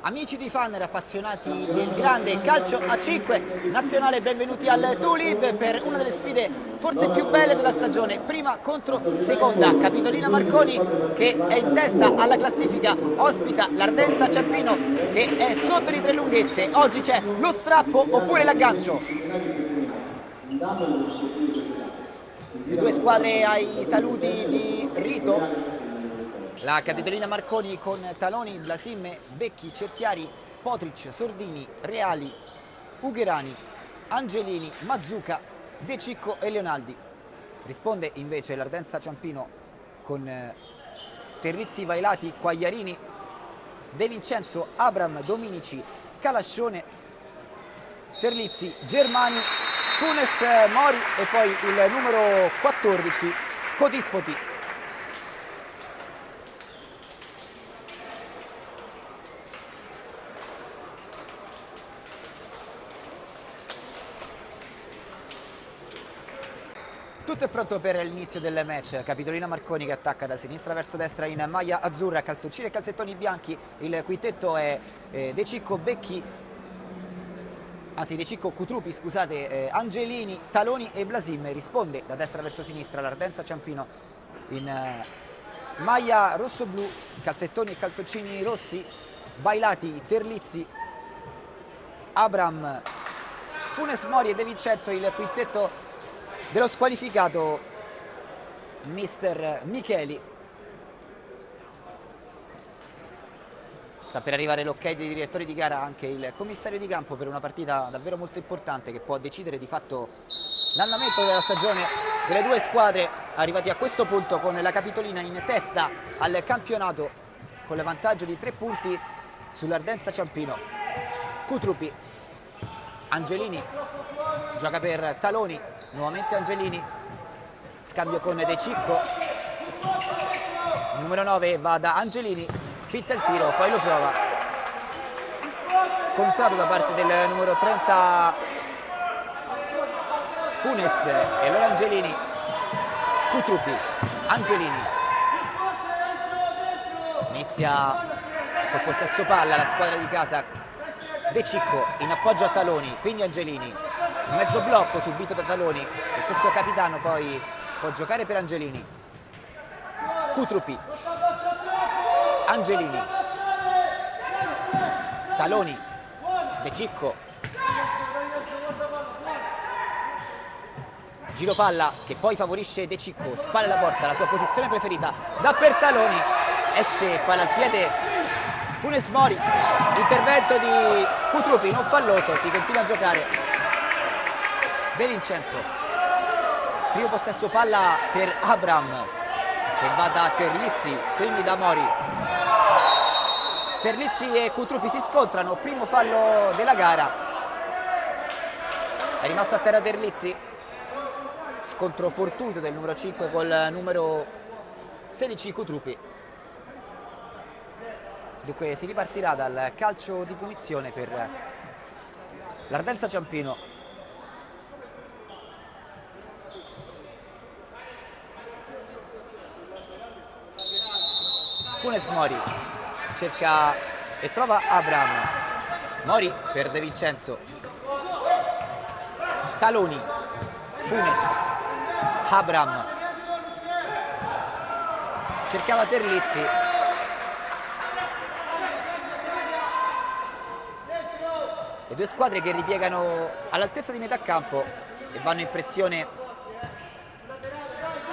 Amici di Fanner, appassionati del grande calcio a 5 nazionale, benvenuti al Tulib per una delle sfide forse più belle della stagione, prima contro seconda. Capitolina Marconi, che è in testa alla classifica, ospita l'Ardenza Ciampino che è sotto di 3 lunghezze. Oggi c'è lo strappo oppure l'aggancio. Le due squadre ai saluti di rito. La Capitolina Marconi con Taloni, Blasimme, Becchi, Cerchiari, Potric, Sordini, Reali, Ugherani, Angelini, Mazzuca, De Cicco e Leonaldi. Risponde invece l'Ardenza Ciampino con Terrizzi, Vailati, Quagliarini, De Vincenzo, Abram, Dominici, Calascione, Terlizzi, Germani, Funes, Mori e poi il numero 14 Codispoti. Tutto è pronto per l'inizio del match. Capitolina Marconi che attacca da sinistra verso destra in maglia azzurra, calzoncini e calzettoni bianchi. Il quintetto è De Cicco, Becchi, anzi De Cicco, Cutrupi, scusate, Angelini, Taloni e Blasimme. Risponde da destra verso sinistra l'Ardenza Ciampino in maglia rosso-blu, calzettoni e calzoncini rossi, Vailati, Terlizzi, Abram, Funes Mori e De Vincenzo. Il quintetto dello squalificato mister Micheli. Sta per arrivare l'ok dei direttori di gara, anche il commissario di campo, per una partita davvero molto importante che può decidere di fatto l'andamento della stagione delle due squadre, arrivati a questo punto con la Capitolina in testa al campionato con il vantaggio di 3 punti sull'Ardenza Ciampino. Cutrupi, Angelini gioca per Taloni, nuovamente Angelini, scambio con De Cicco, numero 9 va da Angelini, fitta il tiro, poi lo prova, contratto da parte del numero 30 Funes, e allora Angelini, Cutrupi, Angelini, inizia col possesso palla la squadra di casa. De Cicco in appoggio a Taloni, quindi Angelini, un mezzo blocco subito da Taloni, lo stesso capitano poi può giocare per Angelini. Cutrupi, Angelini, Taloni, De Cicco, giro palla che poi favorisce De Cicco, spalle alla porta, la sua posizione preferita, dà per Taloni, esce palla al piede Funes Mori, intervento di Cutrupi non falloso, si continua a giocare. De Vincenzo, primo possesso palla per Abram che va da Terlizzi, quindi da Mori. Terlizzi e Cutrupi si scontrano, primo fallo della gara, è rimasto a terra Terlizzi, scontro fortuito del numero 5 col numero 16 Cutrupi. Dunque si ripartirà dal calcio di punizione per l'Ardenza Ciampino. Funes Mori cerca e trova Abram. Mori per De Vincenzo. Taloni, Funes, Abram. Cercava Terlizzi. Le due squadre che ripiegano all'altezza di metà campo e vanno in pressione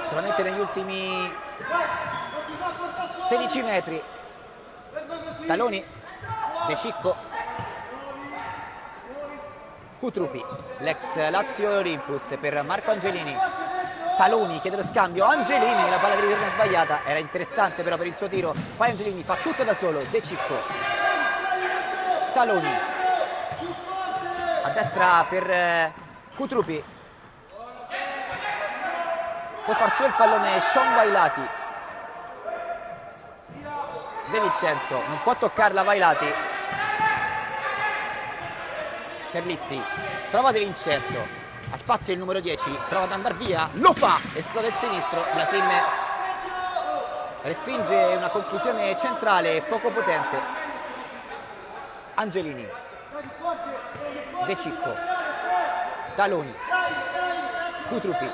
solamente negli ultimi 16 metri. Taloni, De Cicco, Cutrupi, l'ex Lazio e Olympus per Marco Angelini. Taloni chiede lo scambio, Angelini, la palla di ritorno sbagliata, era interessante però per il suo tiro, poi Angelini fa tutto da solo. De Cicco, Taloni, a destra per Cutrupi, può far su il pallone Sean Vailati. De Vincenzo non può toccarla Vailati. Terlizzi trova De Vincenzo, a spazio il numero 10, prova ad andare via, lo fa, esplode il sinistro, Blasimme respinge una conclusione centrale poco potente. Angelini, De Cicco, Taloni, Cutrupi,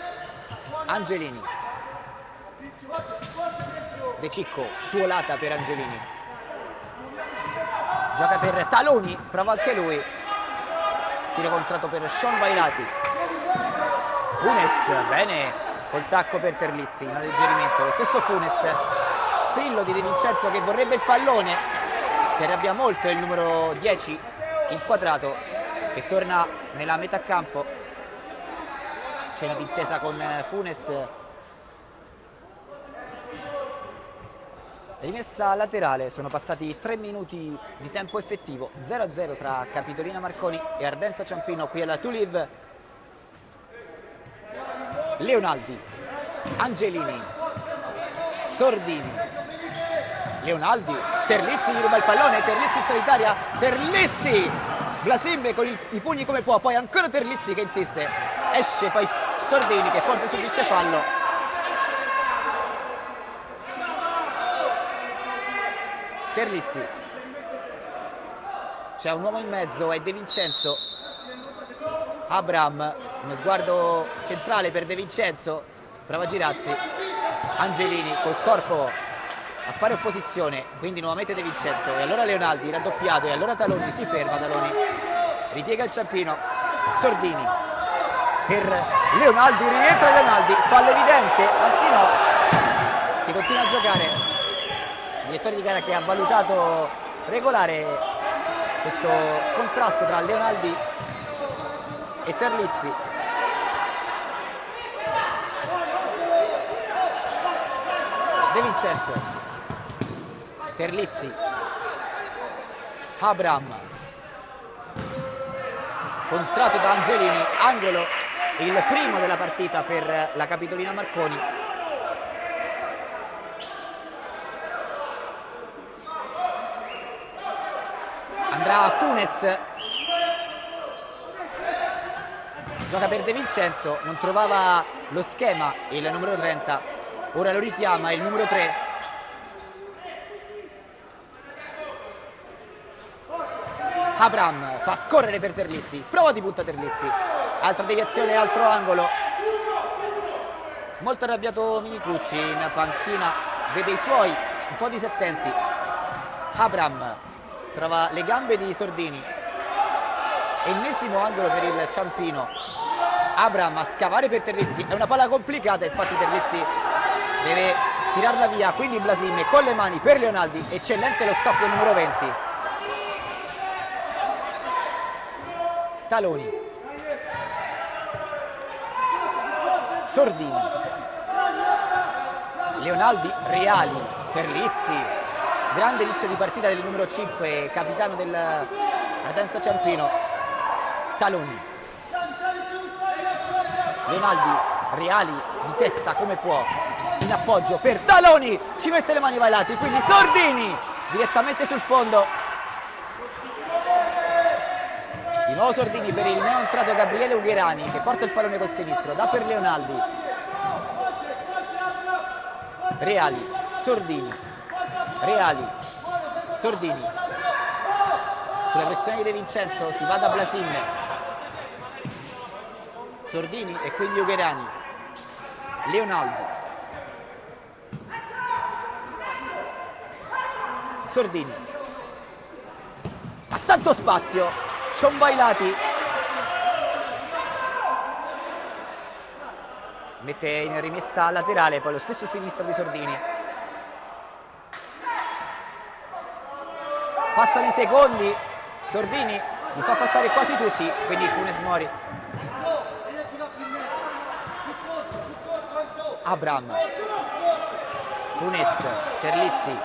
Angelini, De Cicco, suolata per Angelini, gioca per Taloni, prova anche lui, tiro contratto per Sean Vailati, Funes, bene, col tacco per Terlizzi, in alleggerimento, lo stesso Funes, strillo di De Vincenzo che vorrebbe il pallone, si arrabbia molto il numero 10 inquadrato che torna nella metà campo, c'è una d'intesa con Funes, rimessa laterale, sono passati 3 minuti di tempo effettivo, 0-0 tra Capitolina Marconi e Ardenza Ciampino qui alla Tuliv. Leonaldi, Angelini, Sordini, Leonaldi, Terlizzi gli ruba il pallone, Terlizzi in solitaria, Terlizzi, Blasimbe con i pugni come può, poi ancora Terlizzi che insiste, esce poi Sordini che forse subisce fallo. Terlizzi, c'è un uomo in mezzo, è De Vincenzo, Abram, uno sguardo centrale per De Vincenzo, prova a girarsi, Angelini col corpo a fare opposizione, quindi nuovamente De Vincenzo e allora Leonaldi raddoppiato e allora Taloni si ferma, Taloni ripiega il Ciampino, Sordini per Leonaldi, rientra Leonaldi, fallo evidente, anzi no, si continua a giocare, il direttore di gara che ha valutato regolare questo contrasto tra Leonaldi e Terlizzi. De Vincenzo, Terlizzi, Abram, contratto da Angelini, angolo, il primo della partita per la Capitolina Marconi. Andrà Funes, gioca per De Vincenzo, non trovava lo schema il numero 30, ora lo richiama il numero 3. Abram fa scorrere per Terlizzi, prova di punta Terlizzi, altra deviazione, altro angolo, molto arrabbiato Minicucci in panchina, vede i suoi un po' disattenti. Abram trova le gambe di Sordini, ennesimo angolo per il Ciampino. Abram a scavare per Terlizzi, è una palla complicata, infatti Terlizzi deve tirarla via, quindi Blasim con le mani per Leonaldi, eccellente lo stop del numero 20. Taloni, Sordini, Leonaldi, Reali, Terlizzi, grande inizio di partita del numero 5, capitano del Ardenza Ciampino. Taloni, Leonaldi, Reali di testa come può, in appoggio per Taloni, ci mette le mani Vailati, quindi Sordini direttamente sul fondo. Di nuovo Sordini per il neoentrato Gabriele Ugherani che porta il pallone col sinistro, dà per Leonaldi, Reali, Sordini, Reali, Sordini, sulla pressione di De Vincenzo si va da Blasim, Sordini e quindi Ugherani, Leonaldi, Sordini, ha tanto spazio, Sean Vailati mette in rimessa laterale, poi lo stesso sinistro di Sordini, passano i secondi, Sordini li fa passare quasi tutti, quindi Funes Mori, Abram, Funes, Terlizzi,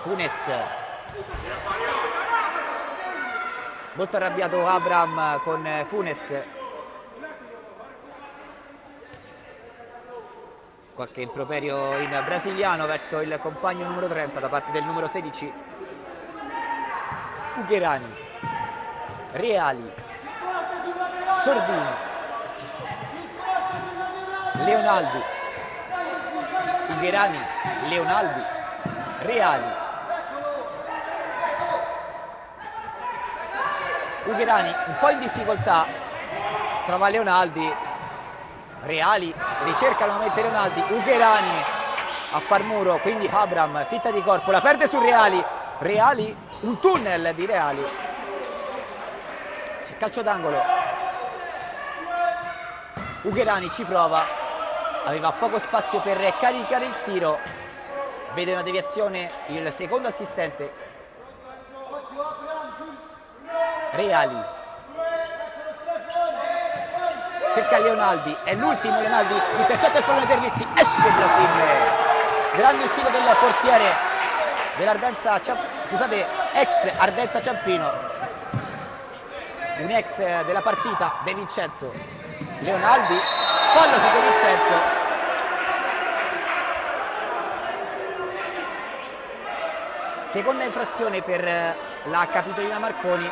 Funes, molto arrabbiato Abram con Funes, qualche improperio in brasiliano verso il compagno numero 30 da parte del numero 16 Ugherani, Reali, Sordini, Leonaldi, Ugherani, Leonaldi, Reali, Ugherani un po' in difficoltà, trova Leonaldi, Reali ricerca nuovamente Leonaldi, Ugherani a far muro, quindi Abram, fitta di corpo, la perde su Reali, Reali, un tunnel di Reali, c'è calcio d'angolo, Ugherani ci prova, aveva poco spazio per caricare il tiro, vede una deviazione il secondo assistente, Reali cerca Leonaldi, è l'ultimo Leonaldi, intercetta il pallone Terlizzi, esce Blasim, grande uscita del portiere dell'Ardenza, scusate, ex Ardenza Ciampino, un ex della partita, De Vincenzo, Leonaldi, fallo su De Vincenzo, seconda infrazione per la Capitolina Marconi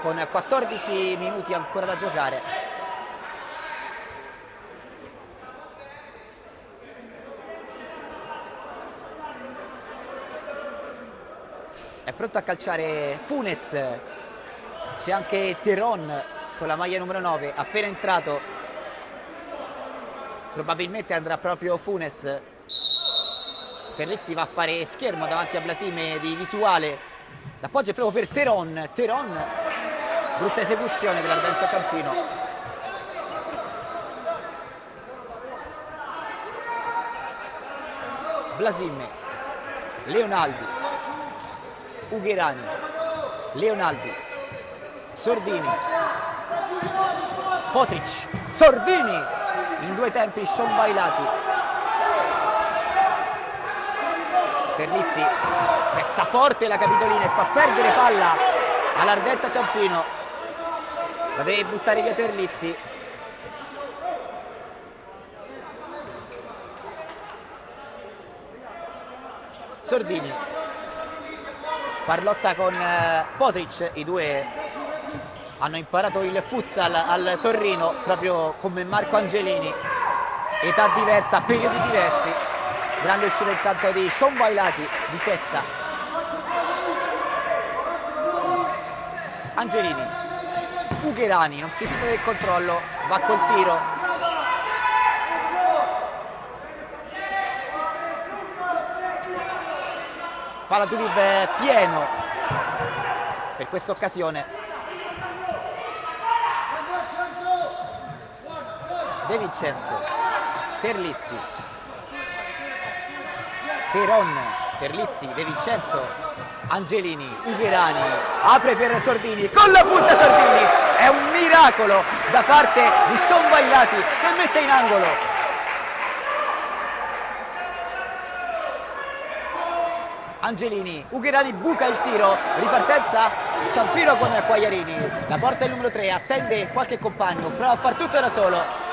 con 14 minuti ancora da giocare. È pronto a calciare Funes, c'è anche Teron con la maglia numero 9, appena entrato, probabilmente andrà proprio Funes. Terlizzi va a fare schermo davanti a Blasime di visuale, l'appoggio è proprio per Teron, Teron, brutta esecuzione dell'Ardenza Ciampino. Blasime, Leonaldi, Ugherani, Leonaldi, Sordini, Potric, Sordini, in due tempi sciombailati. Terlizzi pressa forte la Capitolina e fa perdere palla all'Ardenza Ciampino, la deve buttare via Terlizzi. Sordini, Parlotta con Potric, i due hanno imparato il futsal al Torino proprio come Marco Angelini, età diversa, periodi diversi, grande uscita intanto di sciombailati di testa. Angelini, Ugherani non si fida del controllo, va col tiro. Palatuliv pieno per questa occasione. De Vincenzo, Terlizzi, Teron, Terlizzi, De Vincenzo, Angelini, Ugherani, apre per Sordini, con la punta Sordini, è un miracolo da parte di Sciombailati che mette in angolo. Angelini, Ugherani buca il tiro, ripartenza Ciampino con Quagliarini, la porta il numero 3, attende qualche compagno, prova a far tutto da solo.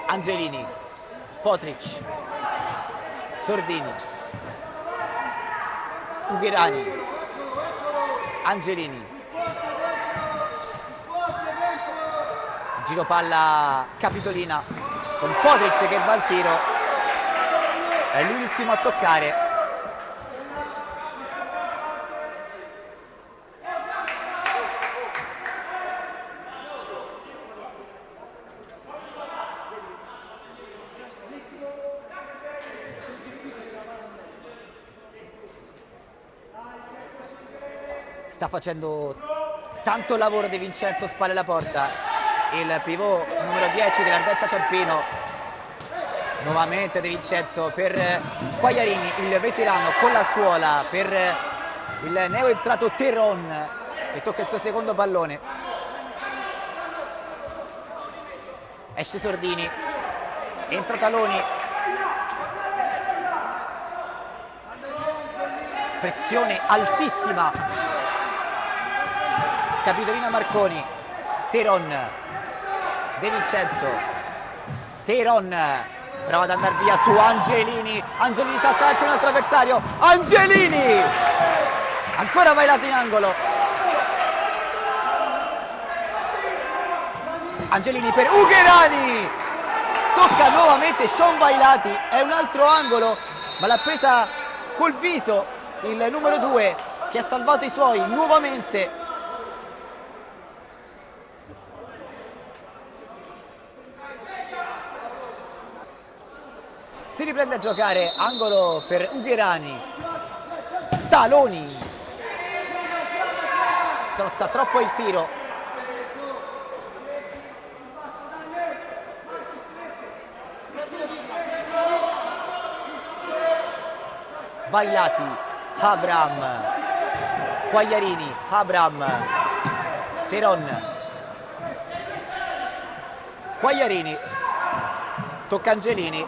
Angelini, Potric, Sordini, Ugherani, Angelini, giro palla Capitolina con Potric che va al tiro, è l'ultimo a toccare. Sta facendo tanto lavoro De Vincenzo, spalle alla porta, il pivot numero 10 dell'Ardenza Ciampino, nuovamente De Vincenzo per Quagliarini, il veterano con la suola per il neo entrato Teron che tocca il suo secondo pallone. Esce Sordini, entra Taloni, pressione altissima. Capitolina Marconi, Teron, De Vincenzo, Teron prova ad andare via su Angelini, Angelini salta anche un altro avversario, Angelini ancora bailato in angolo. Angelini per Ugherani, tocca nuovamente Sean Vailati, è un altro angolo, ma l'ha presa col viso il numero 2 che ha salvato i suoi nuovamente. Si riprende a giocare, angolo per Ugherani, Taloni, strozza troppo il tiro. Vailati, Abram, Quagliarini, Abram, Teron, Quagliarini, tocca Angelini,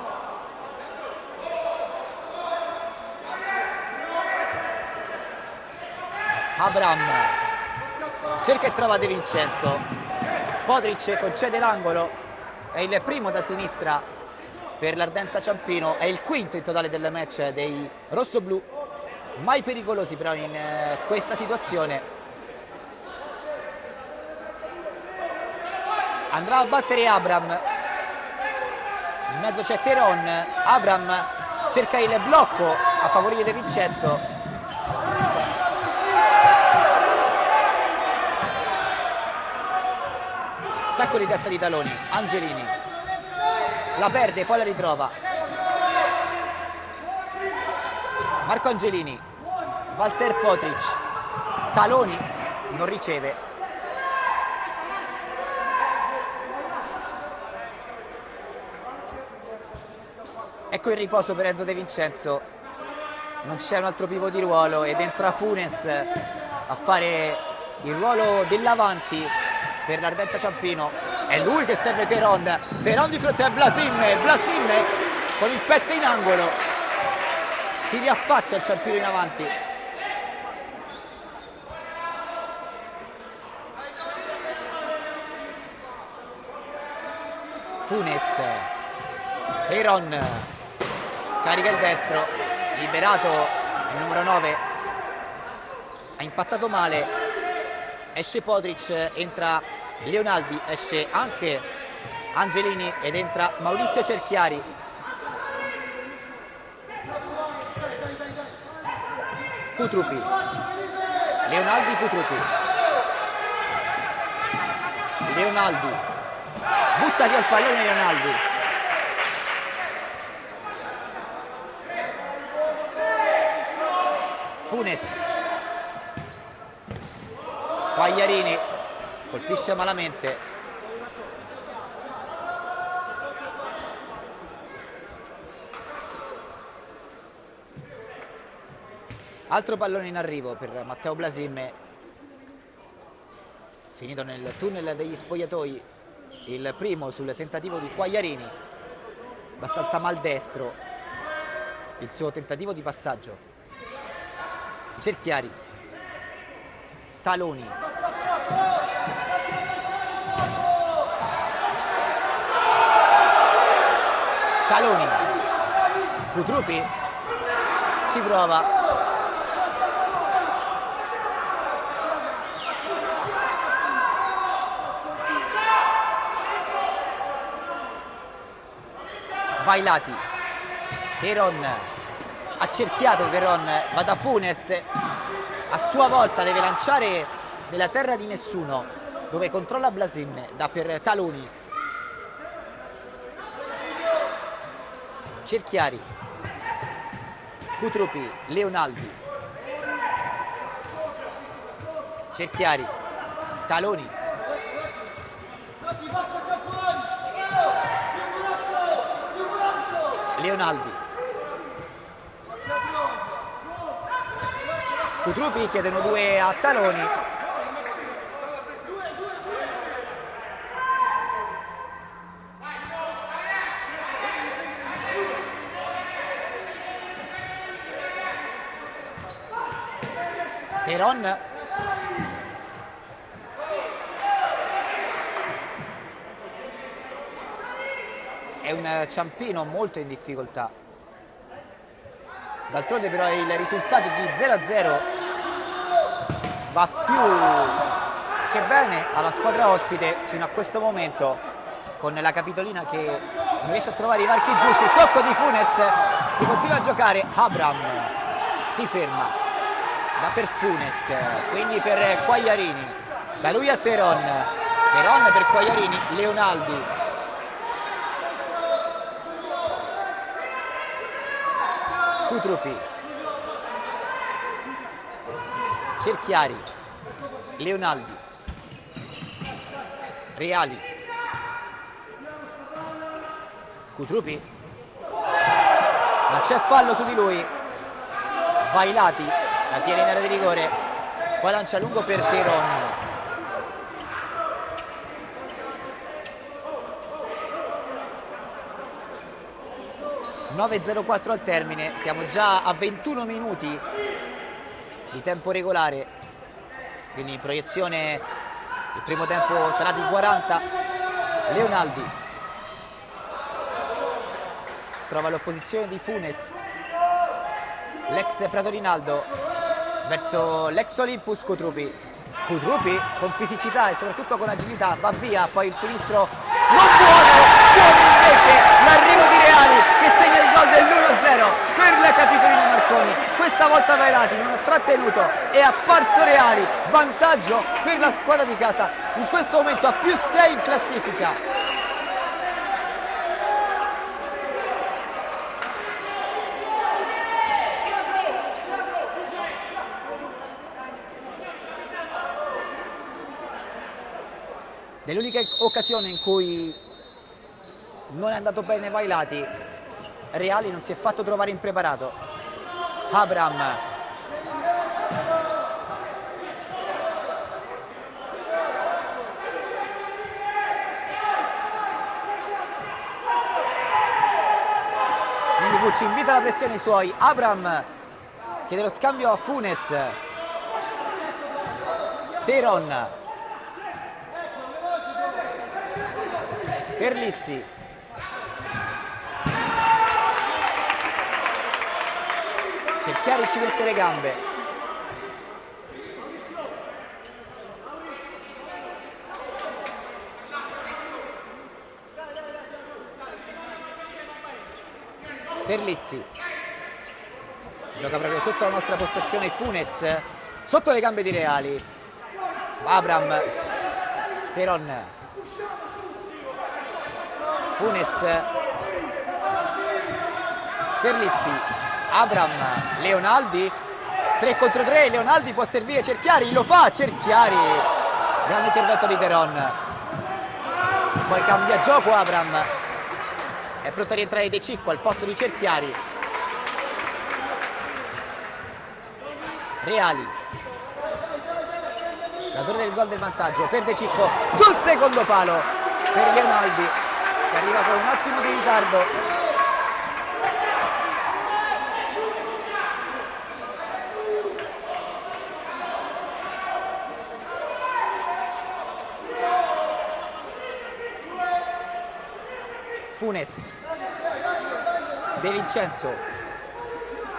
Abram cerca e trova De Vincenzo, Podric concede l'angolo, è il primo da sinistra per l'Ardenza Ciampino, è il quinto in totale del match dei rossoblù, mai pericolosi però in questa situazione. Andrà a battere Abram, in mezzo c'è Teron, Abram cerca il blocco a favorire De Vincenzo, stacco di testa di Taloni, Angelini la perde, poi la ritrova, Marco Angelini, Walter Podric, Taloni non riceve, ecco il riposo per Enzo De Vincenzo, non c'è un altro pivot di ruolo ed entra Funes a fare il ruolo dell'avanti per l'Ardenza Ciampino. È lui che serve Teron di fronte a Blasim con il petto in angolo, si riaffaccia il Ciampino in avanti. Funes, Teron carica il destro, liberato il numero 9, ha impattato male, esce Podric, entra Leonaldi, esce anche Angelini ed entra Maurizio Cerchiari. Cutrupi, Leonaldi, Cutrupi, Leonaldi, butta via il pallone Leonaldi, Funes, Quagliarini colpisce malamente, altro pallone in arrivo per Matteo Blasim, finito nel tunnel degli spogliatoi, il primo sul tentativo di Quagliarini, abbastanza maldestro il suo tentativo di passaggio. Cerchiari, Taloni, Taloni, Cutrupi ci prova, Vailati, Teron, accerchiato Teron, va da Funes, a sua volta deve lanciare nella terra di nessuno, dove controlla Blasim, dà per Taloni, Cerchiari, Cutrupi, Leonaldi, Cerchiari, Taloni, Leonaldi, Cutrupi chiedono 2 a Taloni, Teron, è un Ciampino molto in difficoltà, d'altronde però il risultato di 0-0 va più anche bene alla squadra ospite fino a questo momento, con la Capitolina che non riesce a trovare i varchi giusti. Tocco di Funes, si continua a giocare. Abram si ferma, da per Funes, quindi per Quagliarini, da lui a Teron, Teron per Quagliarini, Leonaldi, Cutrupi, Cerchiari, Leonaldi, Reali, Cutrupi, non c'è fallo su di lui, Vailati la tiene in area di rigore, poi lancia lungo per Teron. (9:04) al termine, siamo già a 21 minuti di tempo regolare, quindi in proiezione il primo tempo sarà di 40. Leonaldi trova l'opposizione di Funes, l'ex Pratorinaldo verso l'ex Olympus Cutrupi. Cutrupi con fisicità e soprattutto con agilità va via, poi il sinistro non buono invece l'arrivo di Reali che segna il gol dell'1-0 per la Capitolina Marconi. Questa volta Vailati non ha trattenuto, è apparso Reali, vantaggio per la squadra di casa, in questo momento a +6 in classifica. Nell'unica occasione in cui non è andato bene Vailati, Reali non si è fatto trovare impreparato. Abram, Minikuc invita la pressione ai suoi. Abram chiede lo scambio a Funes. Teron, Terlizzi, Cerchiari ci mette le gambe, Terlizzi gioca proprio sotto la nostra postazione. Funes sotto le gambe di Reali. Abram, Teron, Funes, Terlizzi, Abram, Leonaldi, 3 contro 3, Leonaldi può servire Cerchiari, lo fa Cerchiari, grande intervento di Teron, poi cambia gioco Abram, è pronto a rientrare De Cicco al posto di Cerchiari. Reali, l'autore del gol del vantaggio per De Cicco, sul secondo palo per Leonaldi che arriva con un attimo di ritardo. Funes, De Vincenzo,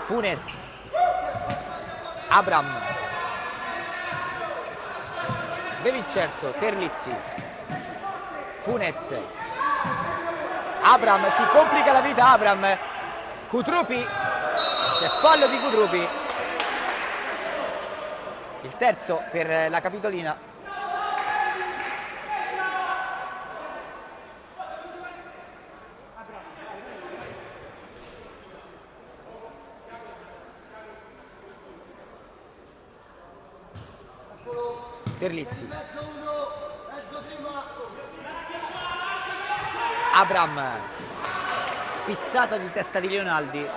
Funes, Abram, De Vincenzo, Terlizzi, Funes, Abram, si complica la vita Abram, Cutrupi, c'è fallo di Cutrupi, il terzo per la Capitolina. Terlizzi, Abram, spizzata di testa di Leonaldi,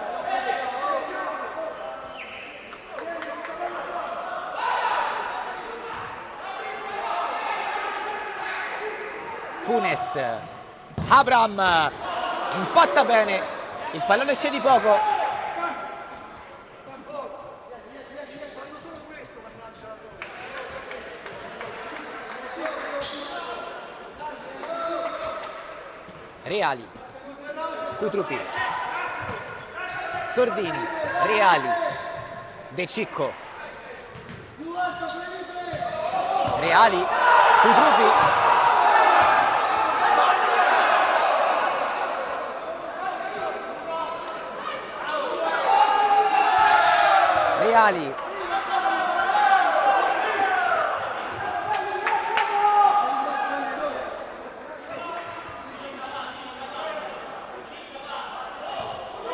Funes, Abram, impatta bene, il pallone esce di poco. Reali, Cutrupi, Sordini, Reali, De Cicco, Reali, Kutrupi, Reali,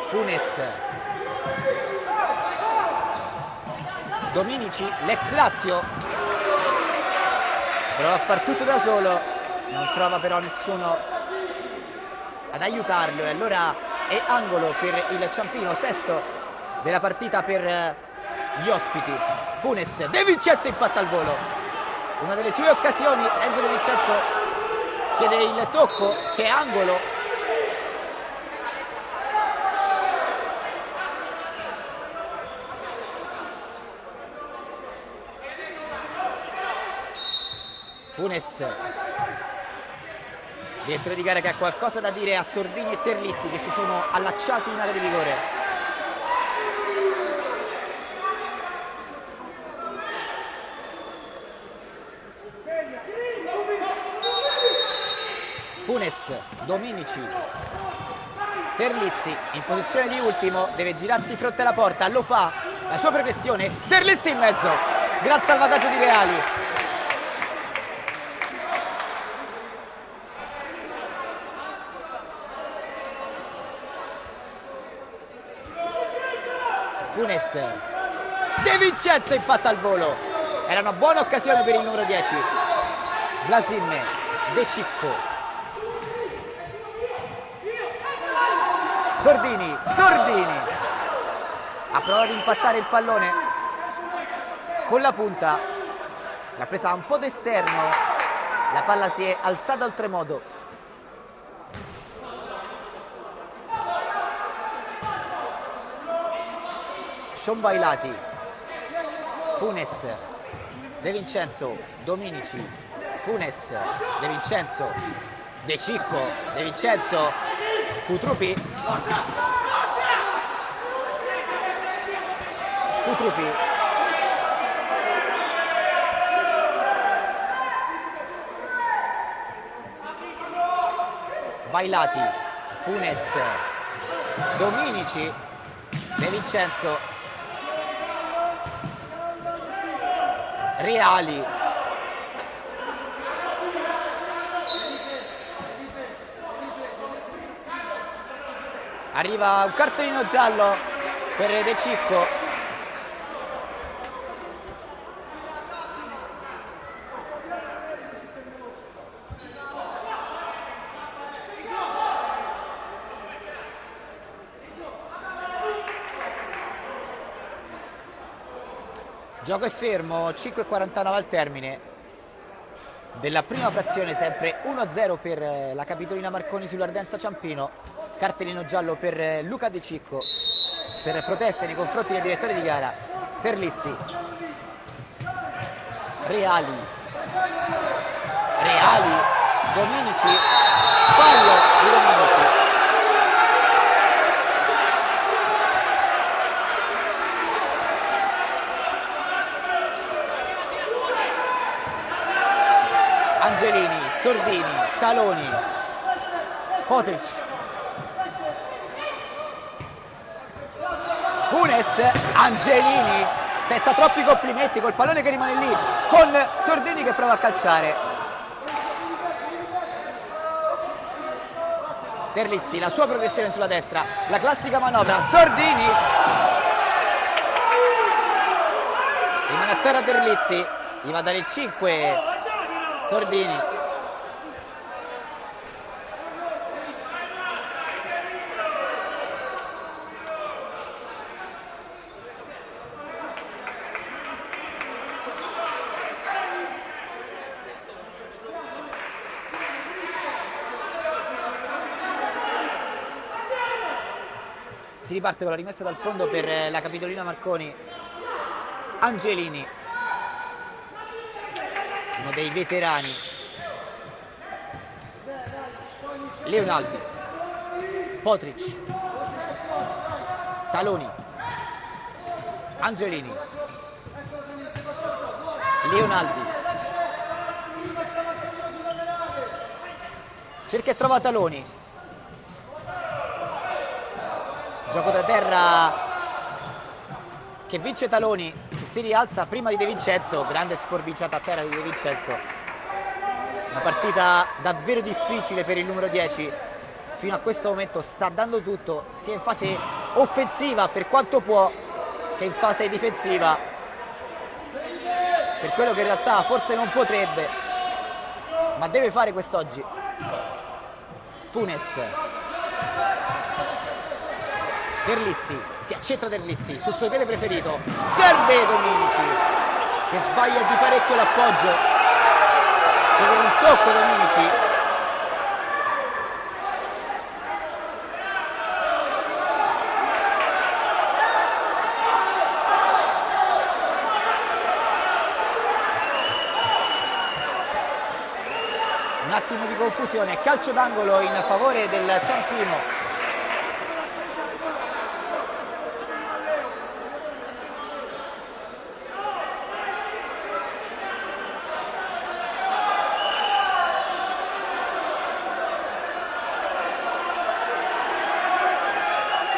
Funes, Dominici, l'ex Lazio, prova a far tutto da solo, non trova però nessuno ad aiutarlo e allora è angolo per il Ciampino, sesto della partita per gli ospiti. Funes, De Vincenzo impatta al volo, una delle sue occasioni, Enzo De Vincenzo chiede il tocco, c'è angolo. Funes, direttore di gara che ha qualcosa da dire a Sordini e Terlizzi che si sono allacciati in area di rigore. Funes, Dominici, Terlizzi in posizione di ultimo, deve girarsi di fronte alla porta, lo fa, la sua progressione, Terlizzi in mezzo, gran salvataggio di Reali. Funes, De Vincenzo impatta al volo, era una buona occasione per il numero 10. Blasim, De Cicco, Sordini, ha provato ad impattare il pallone con la punta, l'ha presa un po' d'esterno, la palla si è alzata oltremodo. Vailati, Funes, De Vincenzo, Dominici, Funes, De Vincenzo, De Cicco, De Vincenzo, Kutrupi, Vailati, Funes, Dominici, De Vincenzo, Reali, arriva un cartellino giallo per De Cicco. Gioco è fermo, 5:49 al termine della prima frazione, sempre 1-0 per la Capitolina Marconi sull'Ardenza Ciampino. Cartellino giallo per Luca De Cicco per proteste nei confronti del direttore di gara. Terlizzi, Reali, Dominici, fallo di Dominici. Angelini, Sordini, Taloni, Potric, Funes, Angelini, senza troppi complimenti, col pallone che rimane lì, con Sordini che prova a calciare. Terlizzi, la sua progressione sulla destra, la classica manovra, Sordini, rimane a terra Terlizzi, gli va a dare il 5, Sordini. Si riparte con la rimessa dal fondo per la Capitolina Marconi. Angelini, uno dei veterani. Leonaldi, Potric, Taloni, Angelini, Leonaldi, cerca e trova Taloni, gioco da terra che vince Taloni, che si rialza prima di De Vincenzo, grande sforbiciata a terra di De Vincenzo. Una partita davvero difficile per il numero 10, fino a questo momento sta dando tutto, sia in fase offensiva per quanto può, che in fase difensiva, per quello che in realtà forse non potrebbe, ma deve fare quest'oggi. Funes, Terlizzi, si accentra Terlizzi sul suo piede preferito, serve Dominici che sbaglia di parecchio l'appoggio, chiede un tocco Dominici. Un attimo di confusione, calcio d'angolo in favore del Ciampino.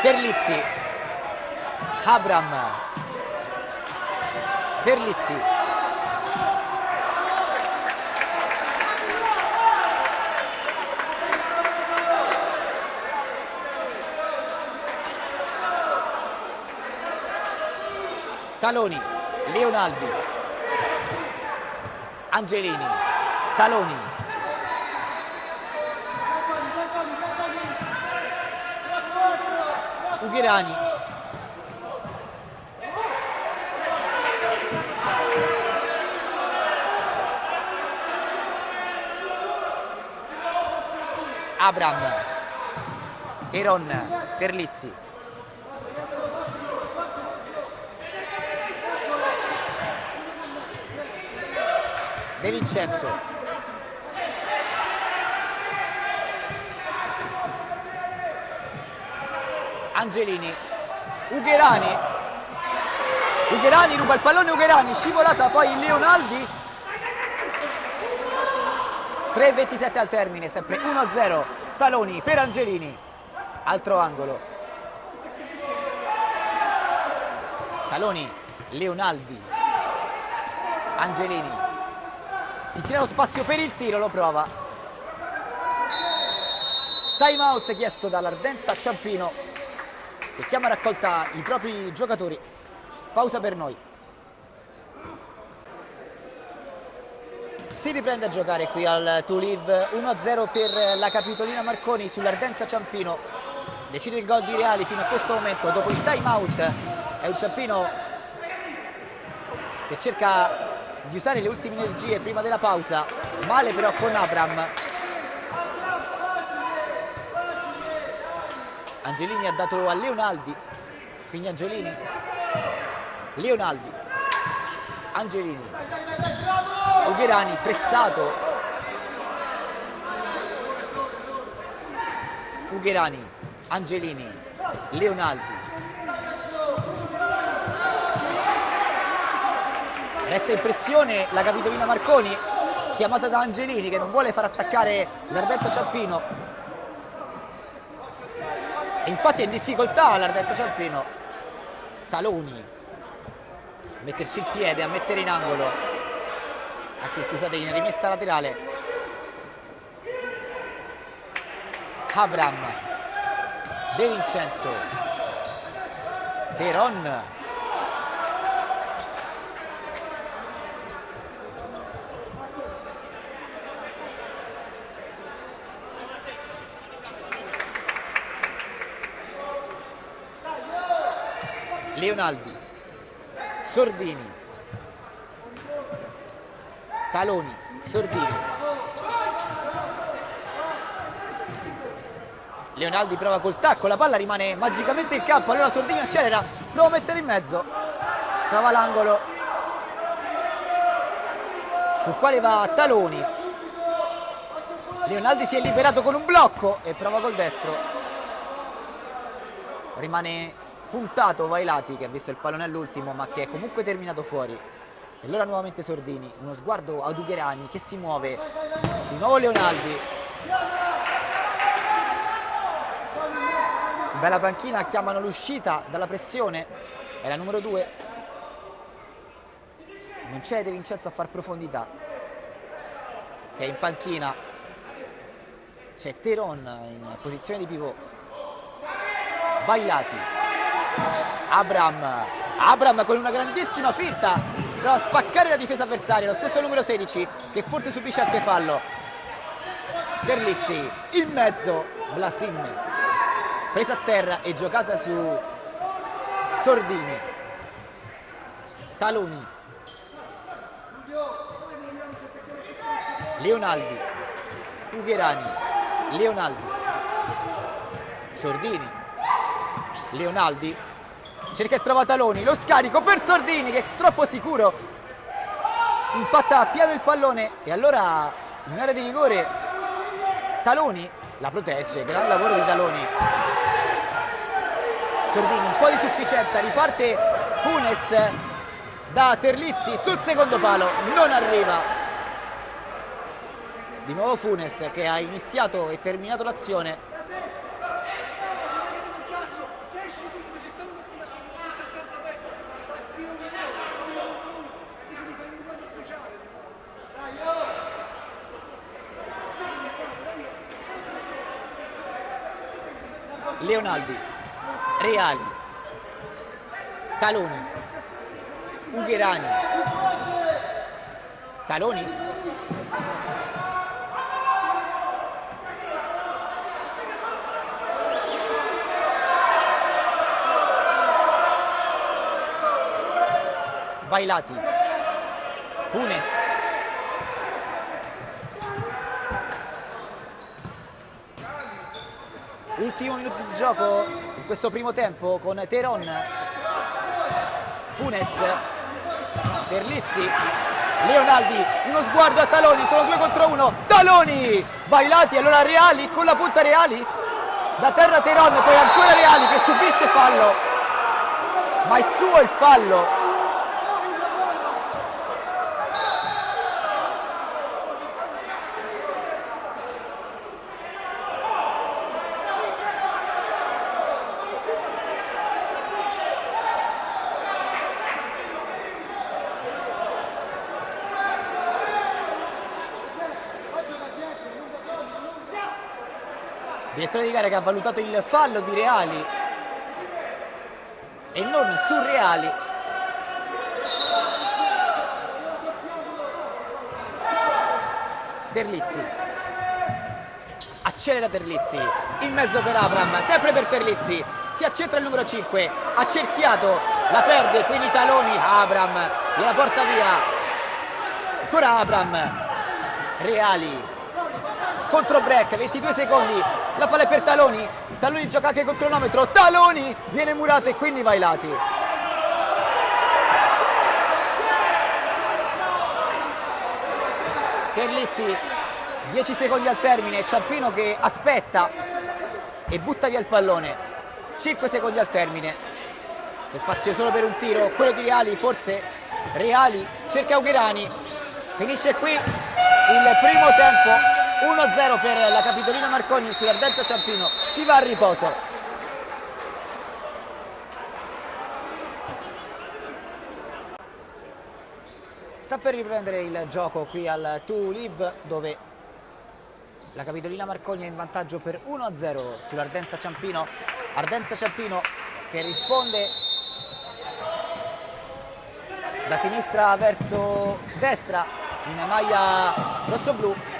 Terlizzi, Abram, Terlizzi, Taloni, Leonaldi, Angelini, Taloni, Ugherani, Abram, Teron, Terlizzi, De Vincenzo, Angelini, Ugherani, Ugherani ruba il pallone, Ugherani, scivolata poi Leonaldi. 3:27 al termine, sempre 1-0, Taloni per Angelini, altro angolo, Taloni, Leonaldi, Angelini, si crea lo spazio per il tiro, lo prova. Time out chiesto dall'Ardenza Ciampino, che chiama a raccolta i propri giocatori. Pausa per noi. Si riprende a giocare qui al To Live, 1-0 per la Capitolina Marconi sull'Ardenza Ciampino. Decide il gol di Reali fino a questo momento dopo il time out. È un Ciampino che cerca di usare le ultime energie prima della pausa, male però con Abram. Angelini ha dato a Leonaldi, quindi Angelini, Leonaldi, Angelini, Ugherani pressato, Ugherani, Angelini, Leonaldi, resta in pressione la Capitolina Marconi, chiamata da Angelini che non vuole far attaccare l'Ardenza Ciampino. Infatti è in difficoltà l'Ardenza Ciampino. Taloni, metterci il piede, a mettere in angolo, anzi scusate, in rimessa laterale. Abram, De Vincenzo, Teron, Leonaldi, Sordini, Taloni, Sordini, Leonaldi prova col tacco, la palla rimane magicamente in campo, allora Sordini accelera, prova a mettere in mezzo, trova l'angolo sul quale va Taloni. Leonaldi si è liberato con un blocco e prova col destro, rimane puntato Vailati che ha visto il pallone all'ultimo ma che è comunque terminato fuori. E allora nuovamente Sordini, uno sguardo ad Ugherani che si muove, di nuovo Leonaldi, Bella panchina, chiamano l'uscita dalla pressione, è la numero 2. Non c'è De Vincenzo a far profondità, che è in panchina. C'è Teron in posizione di pivot. Vailati. Abram con una grandissima finta per spaccare la difesa avversaria, lo stesso numero 16 che forse subisce anche fallo. Terlizzi in mezzo, Blasim presa a terra e giocata su Sordini. Taloni, Leonaldi, Ugherani, Leonaldi, Sordini, Leonaldi cerca e trova Taloni, lo scarico per Sordini che è troppo sicuro, impatta a piano il pallone e allora in area di rigore Taloni la protegge, gran lavoro di Taloni. Sordini un po' di sufficienza, riparte Funes da Terlizzi sul secondo palo, non arriva. Di nuovo Funes che ha iniziato e terminato l'azione. Leonaldi, Reali, Taloni, Ugherani, Taloni, Vailati, Funes, ultimo minuto di gioco in questo primo tempo con Teron, Funes, Terlizzi, Leonaldi, uno sguardo a Taloni, sono 2 contro 1, Taloni, Vailati, allora Reali con la punta, Reali, da terra Teron, poi ancora Reali che subisce fallo, ma è suo il fallo. Direttore di gara che ha valutato il fallo di Reali e non su Reali. Terlizzi, accelera Terlizzi, in mezzo per Abram, sempre per Terlizzi, si accentra il numero 5, ha cerchiato, la perde, quindi Taloni, Abram gliela porta via, ancora Abram, Reali, contro break, 22 secondi, la palla è per Taloni, Taloni gioca anche col cronometro, Taloni viene murato e quindi Vailati. Terlizzi, 10 secondi al termine, Ciampino che aspetta e butta via il pallone, 5 secondi al termine, c'è spazio solo per un tiro, quello di Reali, forse Reali cerca Ugherani, finisce qui il primo tempo. 1-0 per la Capitolina Marconi sull'Ardenza Ciampino, si va a riposo. Sta per riprendere il gioco qui al To Live, dove la Capitolina Marconi è in vantaggio per 1-0 sull'Ardenza Ciampino. Ardenza Ciampino che risponde da sinistra verso destra in maglia rosso-blu.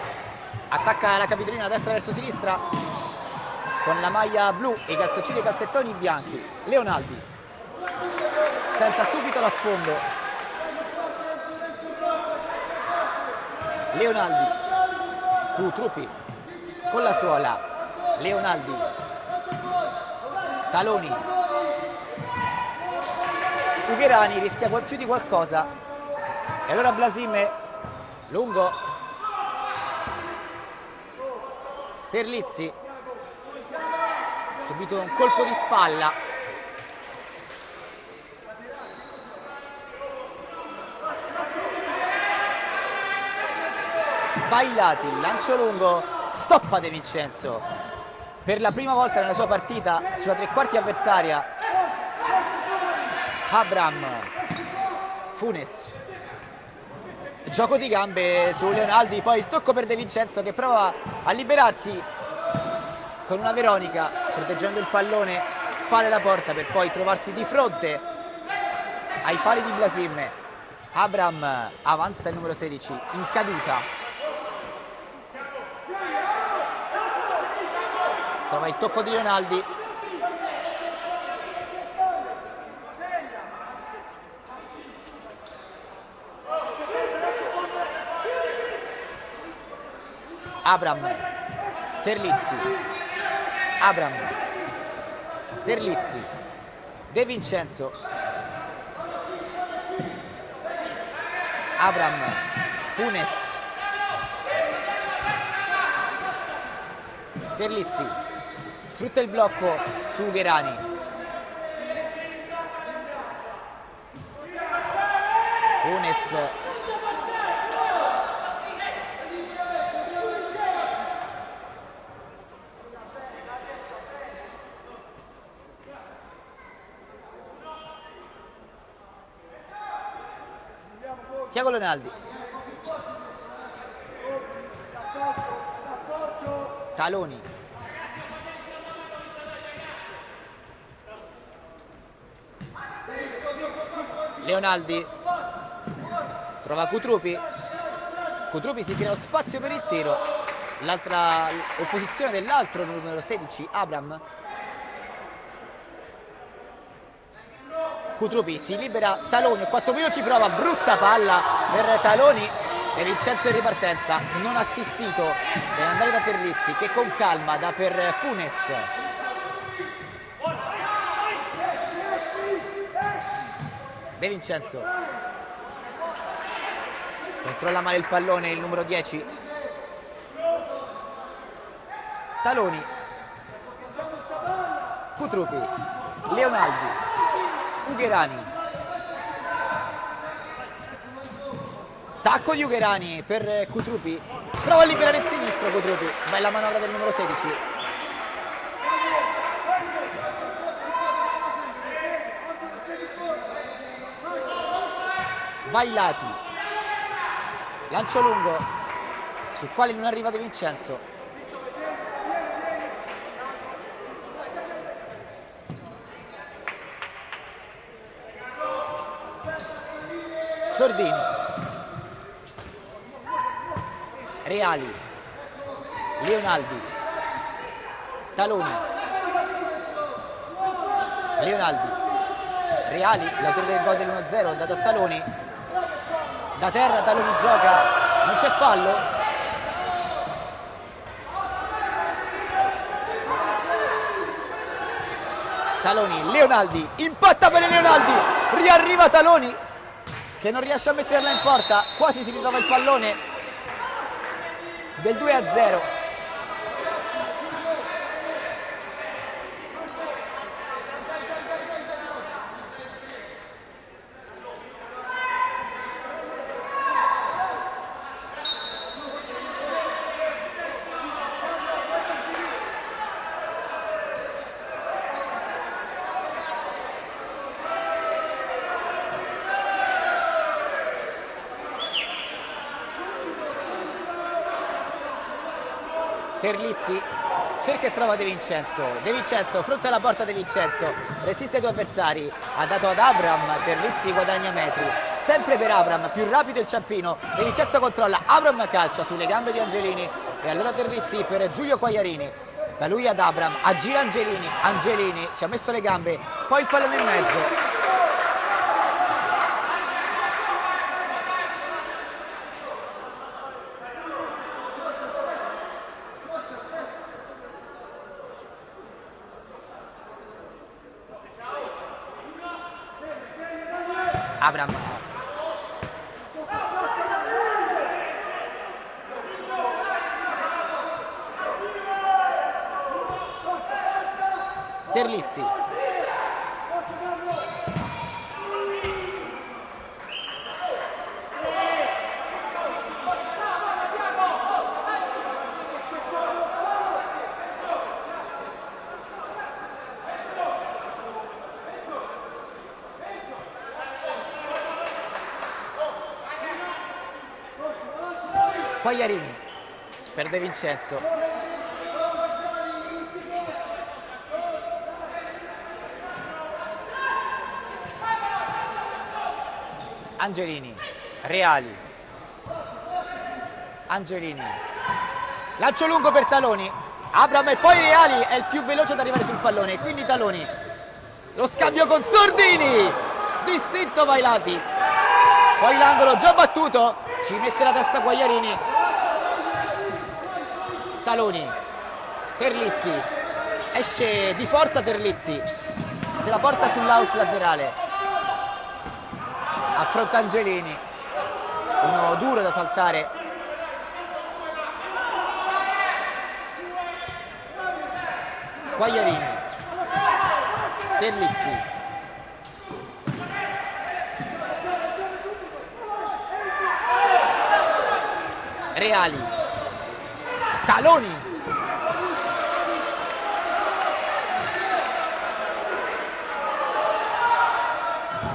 Attacca la Capitolina da destra verso sinistra con la maglia blu e i calzoncini e i calzettoni bianchi. Leonaldi tenta subito l'affondo. Leonaldi, Truppi con la suola. Leonaldi, Taloni, Ugherani rischia più di qualcosa e allora Blasim lungo. Terlizzi, subito un colpo di spalla. Vailati, lancio lungo, stoppa De Vincenzo. per la prima volta nella sua partita sulla tre quarti avversaria. Abram, Funes, gioco di gambe su Leonaldi, poi il tocco per De Vincenzo che prova a liberarsi con una Veronica, proteggendo il pallone, spalle la porta per poi trovarsi di fronte ai pali di Blasim. Abram avanza il numero 16 in caduta, trova il tocco di Leonaldi, Abram, Terlizzi, Abram, Terlizzi, De Vincenzo, Abram, Funes, Terlizzi, sfrutta il blocco su Ugherani, Funes, Thiago Leonaldi, Taloni, Leonaldi trova Cutrupi, Cutrupi si crea lo spazio per il tiro, l'altra opposizione dell'altro numero 16 Abram. Cutrupi si libera Taloni, 4 minuti ci prova, brutta palla per Taloni e Vincenzo in ripartenza, non assistito, deve andare da Terlizzi che con calma dà per Funes. De Vincenzo controlla male il pallone il numero 10 Taloni, Cutrupi, Leonaldi, Ugherani, tacco di Ugherani per Cutrupi, prova a liberare il sinistro Cutrupi, bella manovra del numero 16. Vailati, lancio lungo sul quale non arriva De Vincenzo, Sordini, Reali, Leonaldi, Taloni, Leonaldi, Reali, l'autore del gol dell'1-0 è dato a Taloni, da terra Taloni gioca, non c'è fallo, Taloni, Leonaldi, impatta per Leonaldi, riarriva Taloni che non riesce a metterla in porta, quasi si ritrova il pallone del 2-0. Terlizzi cerca e trova De Vincenzo, De Vincenzo fronte alla porta, De Vincenzo resiste ai due avversari, ha dato ad Abram, Terlizzi guadagna metri, sempre per Abram, più rapido il ciampino, De Vincenzo controlla, Abram calcia sulle gambe di Angelini e allora Terlizzi per Giulio Quagliarini, da lui ad Abram, aggira Angelini, Angelini ci ha messo le gambe, poi il pallone in mezzo. Abram, Terlizzi, Quagliarini per De Vincenzo. Angelini, Reali, Angelini, lancio lungo per Taloni, Abram e poi Reali è il più veloce ad arrivare sul pallone, quindi Taloni, lo scambio con Sordini, distinto Vailati, poi l'angolo già battuto, ci mette la testa Quagliarini, Taloni, Terlizzi, esce di forza Terlizzi, se la porta sull'out laterale, affronta Angelini, uno duro da saltare, Quagliarini, Terlizzi, Reali, Taloni,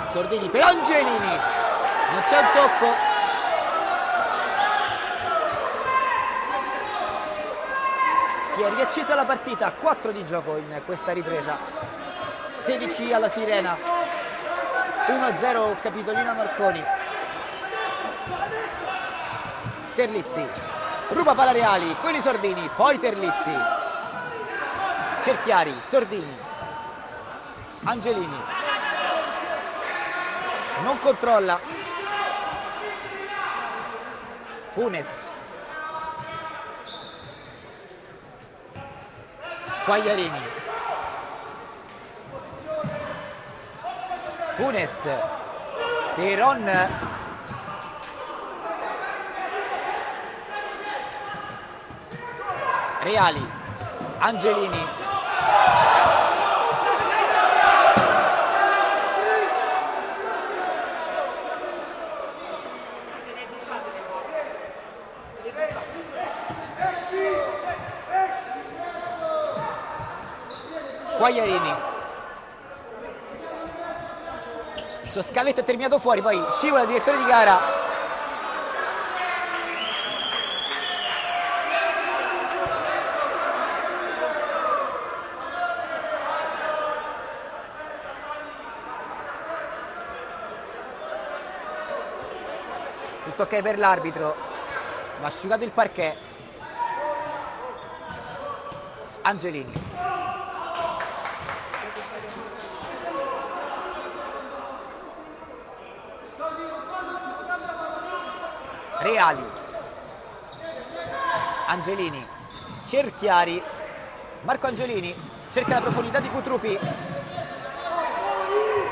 Sordini per Angelini, non c'è un tocco, si è riaccesa la partita, 4 di gioco in questa ripresa, 16 alla sirena, 1-0 Capitolina Marconi. Terlizzi, ruba palla Reali, quelli Sordini, poi Terlizzi, Cerchiari, Sordini, Angelini, non controlla, Funes, Quagliarini, Funes, Teron, Reali, Angelini, Quagliarini, il suo scavetto è terminato fuori, poi scivola il direttore di gara, tutto ok per l'arbitro, ma asciugato il parquet. Angelini, Reali, Angelini, Cerchiari, Marco Angelini cerca la profondità di Cutrupi,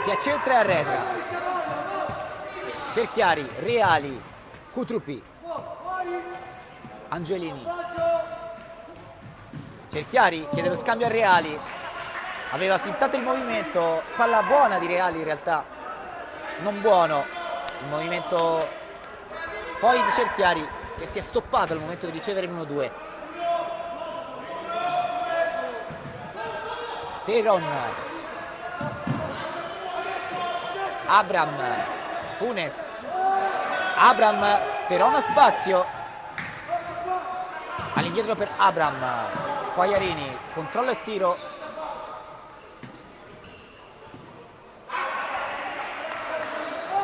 si accentra e arretra, Cerchiari, Reali, Cutrupi, Angelini, Cerchiari chiede lo scambio a Reali, aveva fintato il movimento, palla buona di Reali in realtà, non buono il movimento poi di Cerchiari che si è stoppato al momento di ricevere il 1-2. Teron, Abram, Funes, Abram, Teron a spazio, all'indietro per Abram, Quagliarini, controllo e tiro,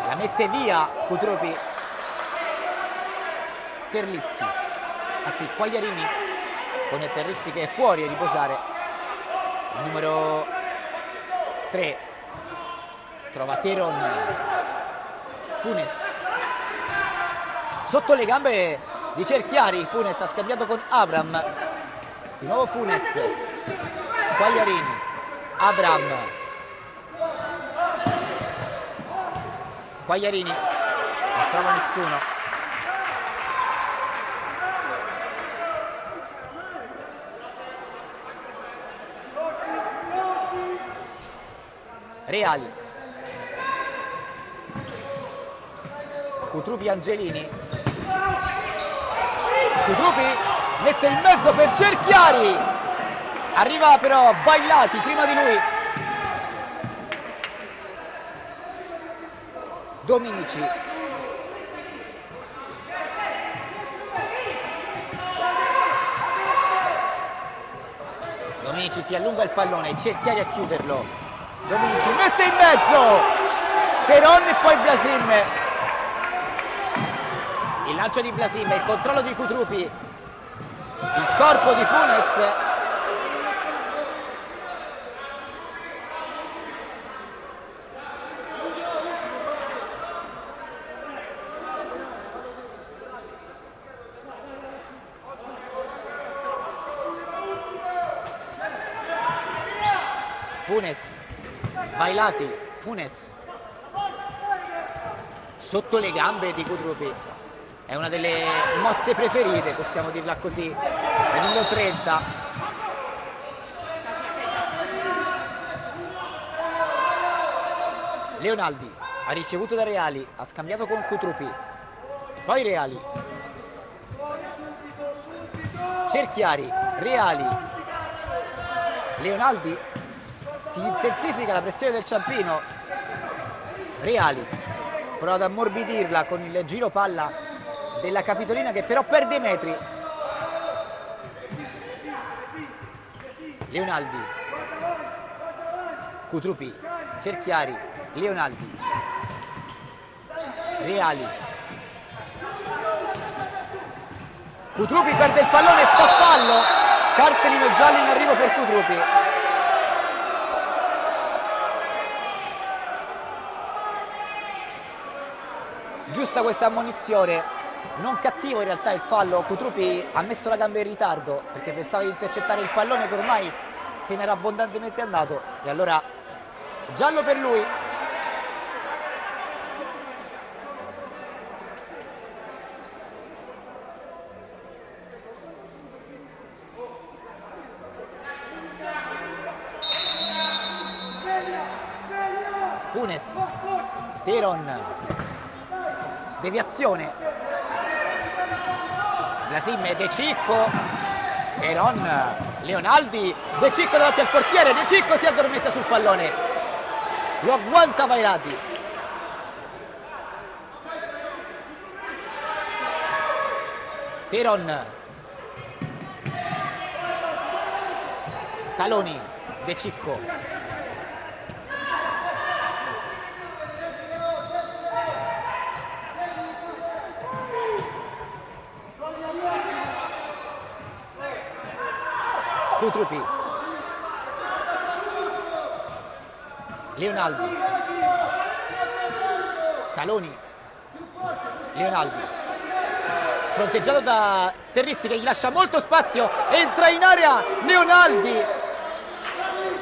la mette via Cutrupi, Terlizzi, anzi Quagliarini con Terlizzi che è fuori a riposare, il numero 3 trova Teron, Funes, sotto le gambe di Cerchiari, Funes ha scambiato con Abram, di nuovo Funes, Quagliarini, Abram, Quagliarini, non trova nessuno, Reali, Cutrupi, Angelini, Cutrupi mette in mezzo per Cerchiari, arriva però Vailati prima di lui, Dominici, Dominici si allunga il pallone, Cerchiari a chiuderlo. Dominici mette in mezzo Teron e poi Blasim. Il lancio di Blasim, il controllo di Kutrupi, il corpo di Funes. Funes, Vailati, Funes sotto le gambe di Kutrupi, è una delle mosse preferite, possiamo dirla così. Minuto 30. Leonaldi ha ricevuto da Reali, ha scambiato con Kutrupi, poi Reali, Cerchiari, Reali, Leonaldi, si intensifica la pressione del Ciampino. Reali prova ad ammorbidirla con il giro palla della Capitolina, che però perde metri. Leonaldi, Kutrupi, Cerchiari, Leonaldi, Reali, Kutrupi perde il pallone e fa fallo, cartellino giallo in arrivo per Kutrupi. Giusta questa ammonizione, non cattivo in realtà il fallo. Kutrupi ha messo la gamba in ritardo perché pensava di intercettare il pallone che ormai se n'era abbondantemente andato, e allora giallo per lui. Funes, Teron, deviazione, Blasim, De Cicco, Teron, Leonaldi, De Cicco davanti al portiere, De Cicco si addormenta sul pallone, lo agguanta Vailati. Teron, Taloni, De Cicco, Kutrupi, Leonaldi, Taloni, Leonaldi, fronteggiato da Terrizzi che gli lascia molto spazio, entra in area Leonaldi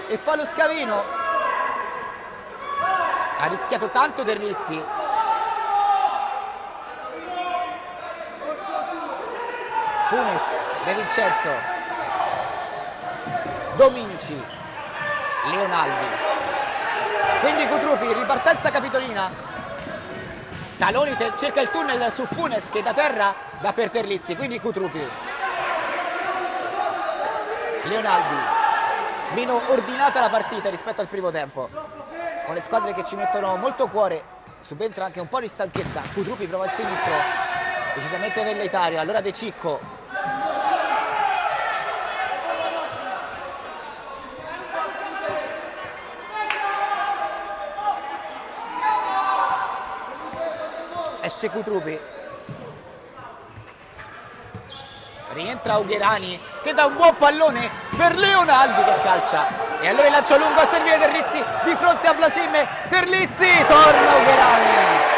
e fa lo scavino. Ha rischiato tanto Terrizzi. Funes, De Vincenzo, Dominici, Leonaldi, quindi Kutrupi, ripartenza Capitolina. Taloni cerca il tunnel su Funes che da terra dà per Terlizzi, quindi Kutrupi. Leonaldi, meno ordinata la partita rispetto al primo tempo, con le squadre che ci mettono molto cuore, subentra anche un po' di stanchezza. Kutrupi prova il sinistro, decisamente velleitario, allora De Cicco, esce Kutrupi, rientra Ugherani che dà un buon pallone per Leonaldi che calcia, e allora il lancio lungo a servire Terlizzi di fronte a Blasim. Terlizzi, torna Ugherani.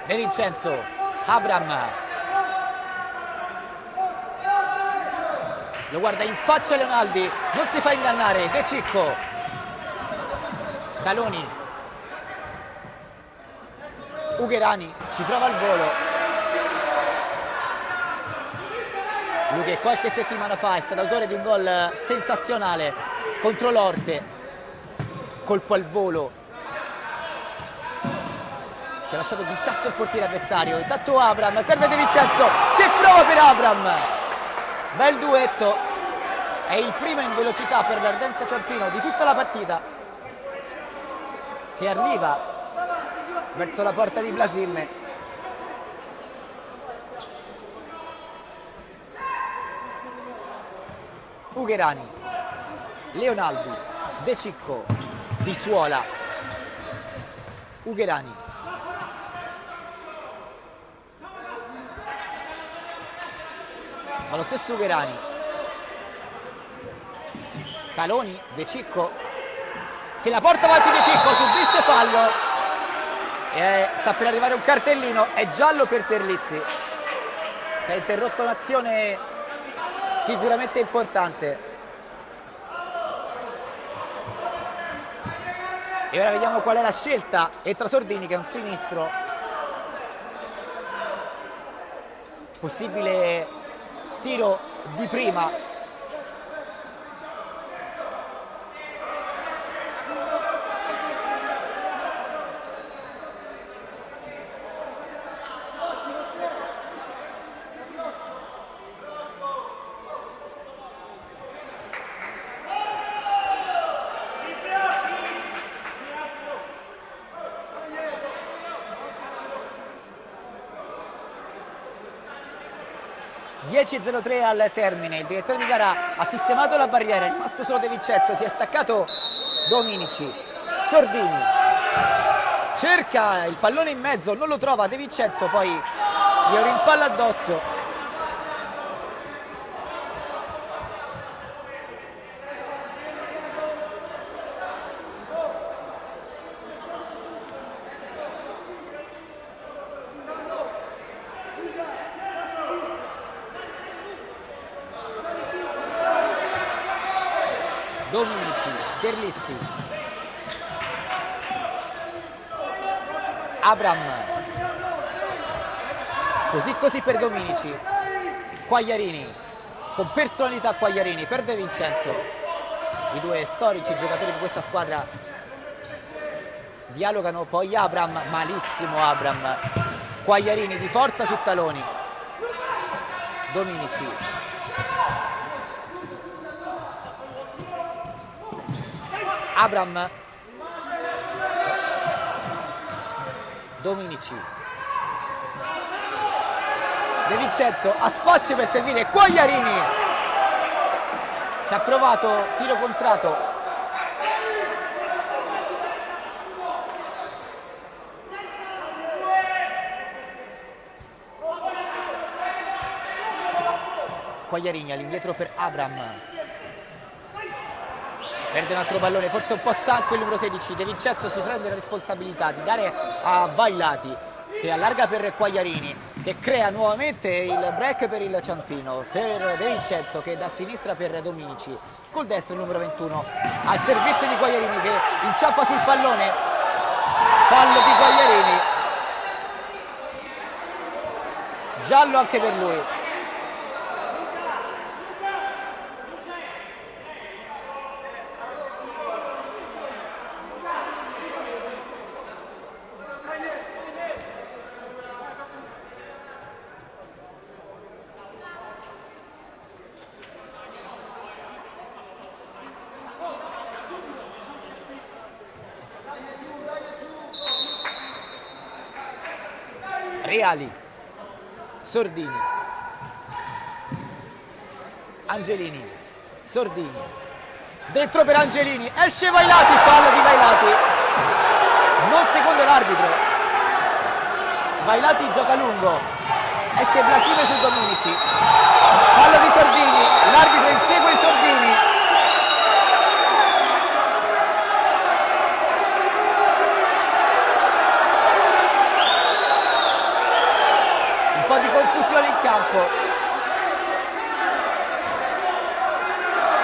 De Vincenzo, Abram, lo guarda in faccia Leonaldi, non si fa ingannare. De Cicco, Taloni, Ugherani ci prova al volo. Lui che qualche settimana fa è stato autore di un gol sensazionale contro l'Orte, colpo al volo che ha lasciato di sasso il portiere avversario. Intanto Abram, serve De Vincenzo che prova per Abram. Bel duetto, è il primo in velocità per l'Ardenza Ciampino di tutta la partita, che arriva verso la porta di Blasim. Ugherani, Leonaldi, De Cicco, Di Suola, Ugherani, ma lo stesso Ugherani, Taloni, De Cicco, se la porta avanti De Cicco, subisce fallo e sta per arrivare un cartellino, è giallo per Terlizzi che ha interrotto un'azione sicuramente importante. E ora vediamo qual è la scelta. Entra Sordini che è un sinistro, possibile tiro di prima. (10:03) al termine, il direttore di gara ha sistemato la barriera, è rimasto solo De Vincenzo, si è staccato Dominici, Sordini cerca il pallone in mezzo, non lo trova De Vincenzo, poi gli rimpalla addosso. Dominici, Terlizzi, Abram, così per Dominici, Quagliarini, con personalità Quagliarini per De Vincenzo, i due storici giocatori di questa squadra dialogano, poi Abram, malissimo Abram, Quagliarini di forza su Taloni, Dominici, Abram, Dominici, De Vincenzo ha spazio per servire, Quagliarini ci ha provato, tiro contrato, Quagliarini all'indietro per Abram, perde un altro pallone, forse un po' stanco il numero 16, De Vincenzo si prende la responsabilità di dare a Vailati che allarga per Quagliarini, che crea nuovamente il break per il Ciampino, per De Vincenzo che da sinistra per Dominici, col destro il numero 21 al servizio di Quagliarini che inciampa sul pallone, fallo di Quagliarini, giallo anche per lui. Reali, Sordini, Angelini, Sordini, dentro per Angelini, esce Vailati, fallo di Vailati, non secondo l'arbitro, Vailati gioca lungo, esce Blasime su Dominici, fallo di Sordini, l'arbitro insegue i Sordini, un po' di confusione in campo,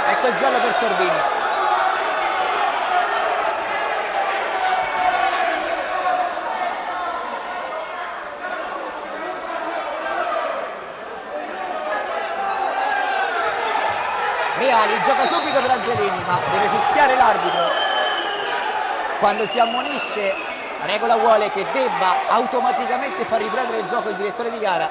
ecco il giallo per Sordini. Reali gioca subito per Angelini, ma deve fischiare l'arbitro. Quando si ammonisce, la regola vuole che debba automaticamente far riprendere il gioco il direttore di gara.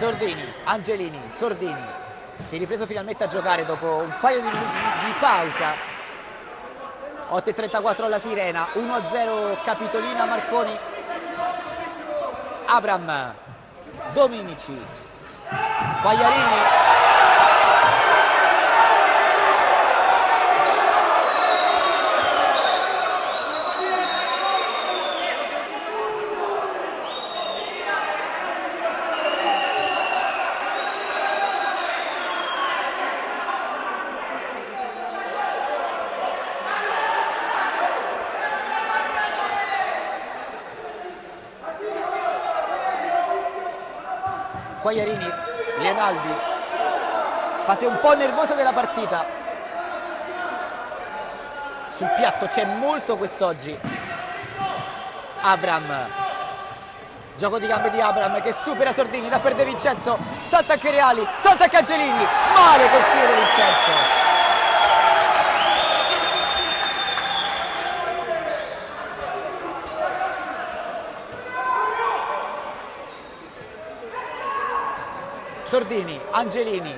Sordini, Angelini, Sordini. Si è ripreso finalmente a giocare dopo un paio di minuti di pausa. 8:34 alla sirena, 1-0 Capitolina Marconi. Abram, Dominici, Quagliarini. Quagliarini, Leonaldi, fase un po' nervosa della partita. Sul piatto c'è molto quest'oggi. Abram, gioco di gambe di Abram che supera Sordini, dà per De Vincenzo, salta anche Reali, salta anche Angelini, male col tiro De Vincenzo. Sordini, Angelini,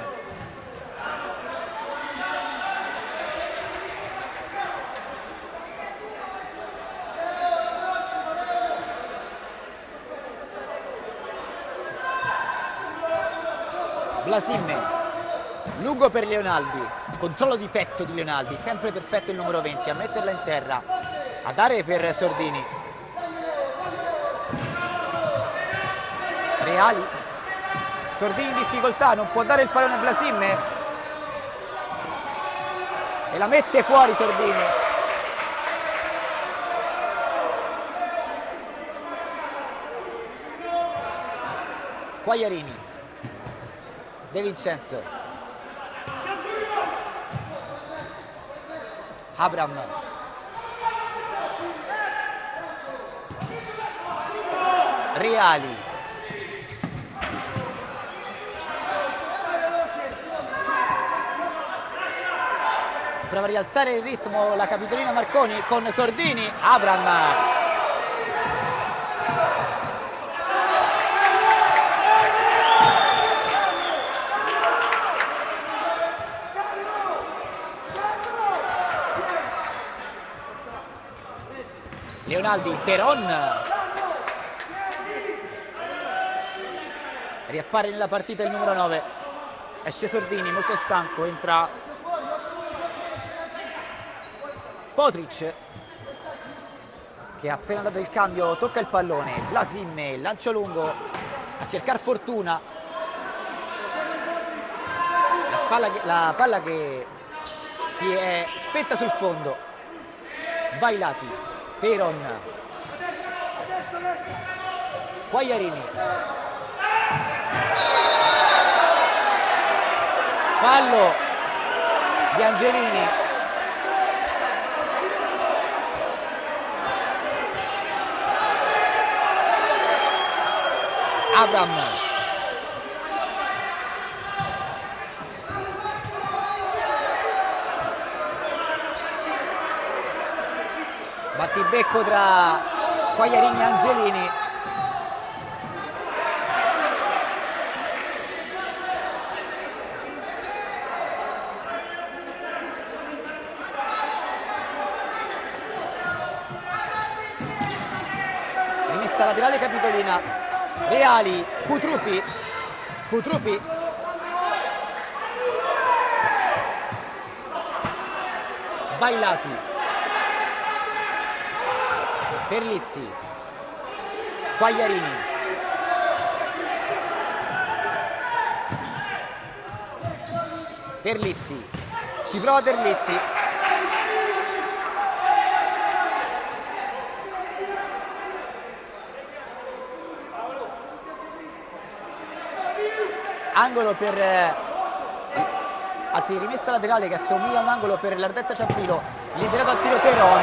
Blasimme, lungo per Leonaldi, controllo di petto di Leonaldi, sempre perfetto il numero 20, a metterla in terra, a dare per Sordini. Reali, Sordini in difficoltà, non può dare il pallone a Blasimme e la mette fuori Sordini. Quagliarini, De Vincenzo, Abram, Reali, prova a rialzare il ritmo la Capitolina Marconi con Sordini, Abram. Leonaldi, Teron. Riappare nella partita il numero 9. Esce Sordini, molto stanco, entra Potric che ha appena dato il cambio, tocca il pallone, Blasimme, lancio lungo a cercare fortuna, la palla che si è spetta sul fondo, Vailati, Teron, Quagliarini, fallo di Angelini. Abram, battibecco tra Quagliarini e Angelini. Rimessa laterale Capitolina. Reali, Cutrupi, Vailati, Terlizzi, Quagliarini, Terlizzi, ci prova Terlizzi, angolo per anzi rimessa laterale che assomiglia a un angolo per l'Ardezza Ciampino, liberato al tiro Teron,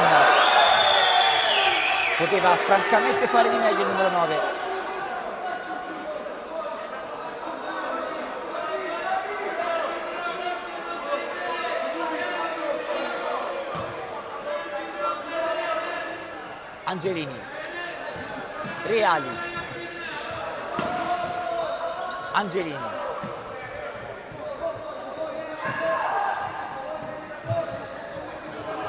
poteva francamente fare di meglio il numero 9. Angelini, Reali, Angelini.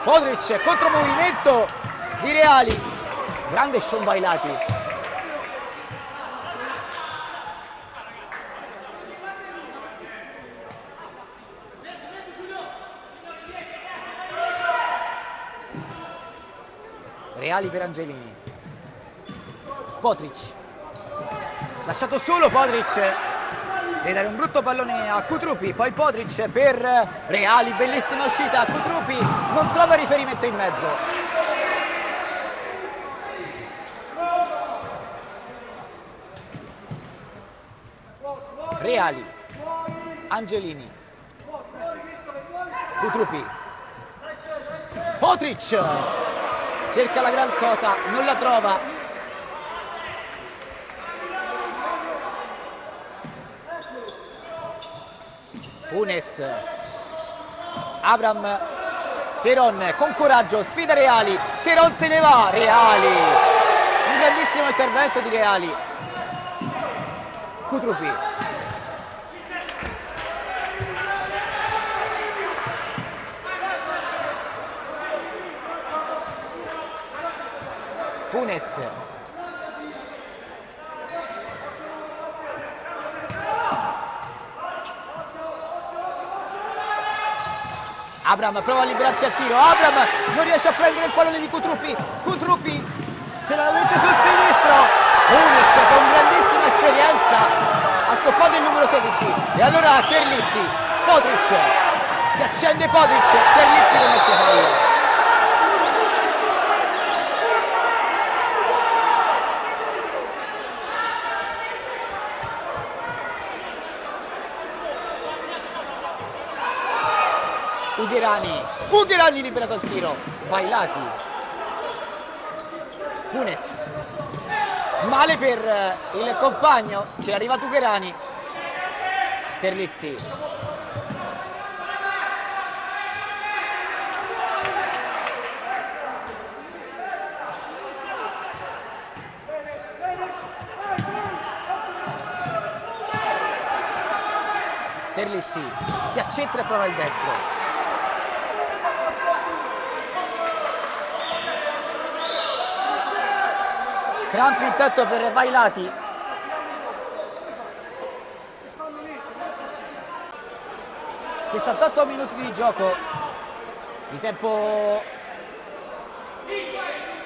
Podric, contromovimento di Reali. Grande Sean Vailati. Reali per Angelini. Podric. Lasciato solo Podric. Deve dare un brutto pallone a Kutrupi, poi Podric per Reali, bellissima uscita, Kutrupi non trova riferimento in mezzo. Reali, Angelini, Kutrupi, Podric, cerca la gran cosa, non la trova. Funes, Abram, Teron con coraggio, sfida Reali, Teron se ne va, Reali, un grandissimo intervento di Reali. Kutrupi, Funes, Abram prova a liberarsi al tiro, Abram non riesce a prendere il pallone di Kutrupi, Kutrupi se la mette sul sinistro, Funes con grandissima esperienza ha stoppato il numero 16 e allora Terlizzi, Podric, si accende Podric, Terlizzi con questo fallo. Ugherani liberato al tiro, Vailati, Funes, male per il compagno, c'è arrivato Ugherani, Terlizzi, Terlizzi si accentra e prova il destro. Crampi intanto per Vailati. ...68 minuti di gioco... ...di tempo...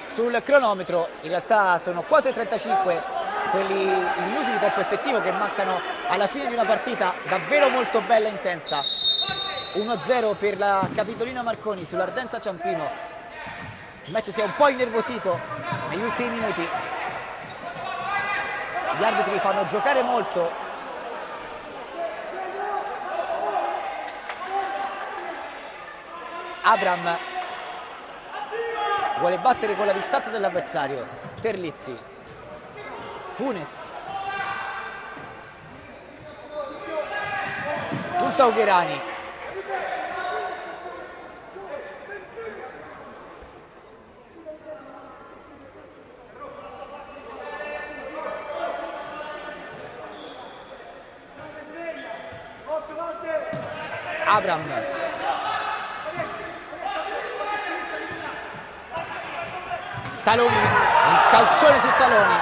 ...sul cronometro... ...in realtà sono 4,35... ...quelli i minuti di tempo effettivo che mancano... ...alla fine di una partita davvero molto bella e intensa... ...1-0 per la Capitolina Marconi sull'Ardenza Ciampino... ...il match si è un po' innervosito... ...negli ultimi minuti... Gli arbitri fanno giocare molto. Abram vuole battere con la distanza dell'avversario. Terlizzi, Funes, punta Ugherani, Abram, Taloni, un calcione su Taloni,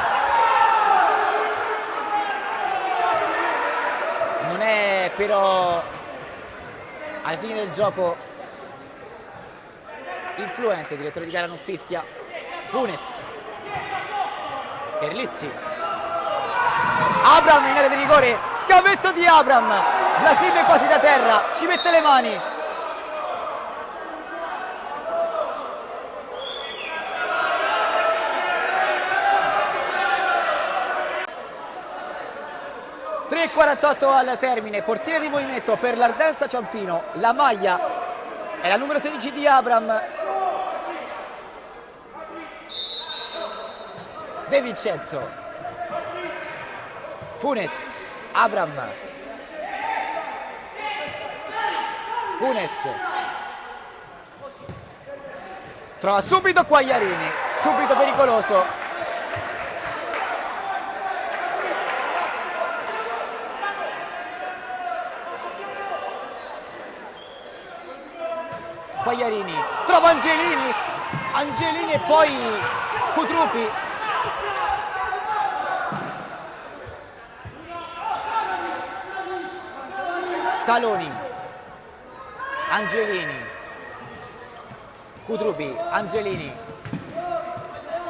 non è però alla fine del gioco influente, il direttore di gara non fischia. Funes, Terlizzi, Abram in area di rigore, scavetto di Abram, Blasim è quasi da terra, ci mette le mani. E 48 al termine, portiere di movimento per l'Ardenza Ciampino, la maglia è la numero 16 di Abram. De Vincenzo, Funes, Abram, Funes, trova subito Quagliarini, subito pericoloso. Quagliarini trova Angelini, Angelini e poi Cutrupi. Taloni, Angelini, Cutrupi, Angelini,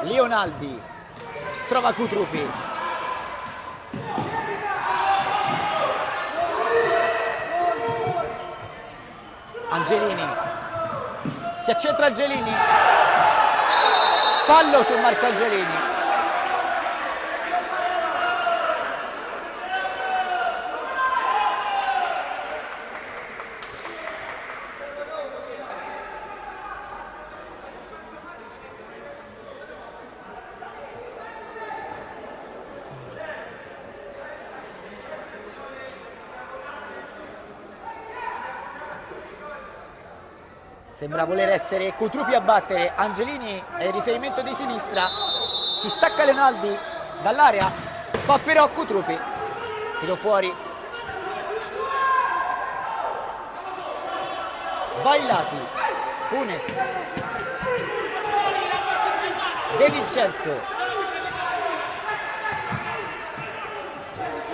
Leonaldi trova Cutrupi, Angelini, si accentra Angelini, fallo su Marco Angelini. Sembra voler essere Cutrupi a battere, Angelini è il riferimento di sinistra, si stacca Leonaldi dall'area, va però Cutrupi, tiro fuori, Bailati, Funes, De Vincenzo,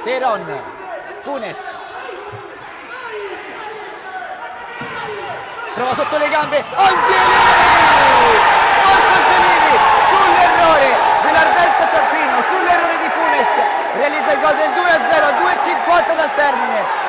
Teron, Funes, prova sotto le gambe, Angelini! Marco Angelini sull'errore dell'Ardenza Ciampino, sull'errore di Funes, realizza il gol del 2-0 a 2:50 dal termine.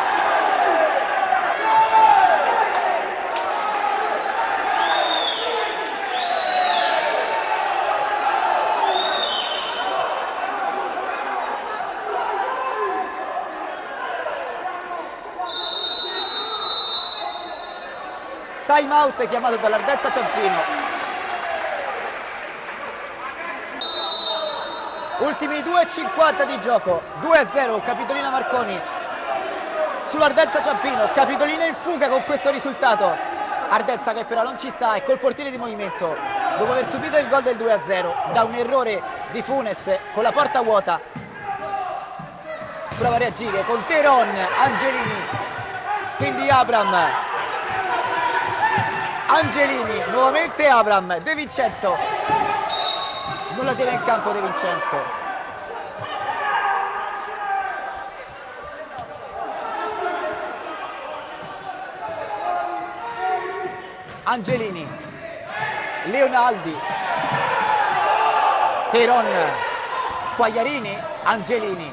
Time out chiamato dall'Ardenza Ciampino. Ultimi 2:50 di gioco, 2-0, Capitolina Marconi sull'Ardenza Ciampino, Capitolina in fuga con questo risultato. Ardenza che però non ci sta, è col portiere di movimento, dopo aver subito il gol del 2-0 da un errore di Funes con la porta vuota. Prova a reagire con Teron, Angelini, quindi Abram, Angelini, nuovamente Abram, De Vincenzo, non la tiene in campo De Vincenzo. Angelini, Leonaldi, Teron, Quagliarini, Angelini.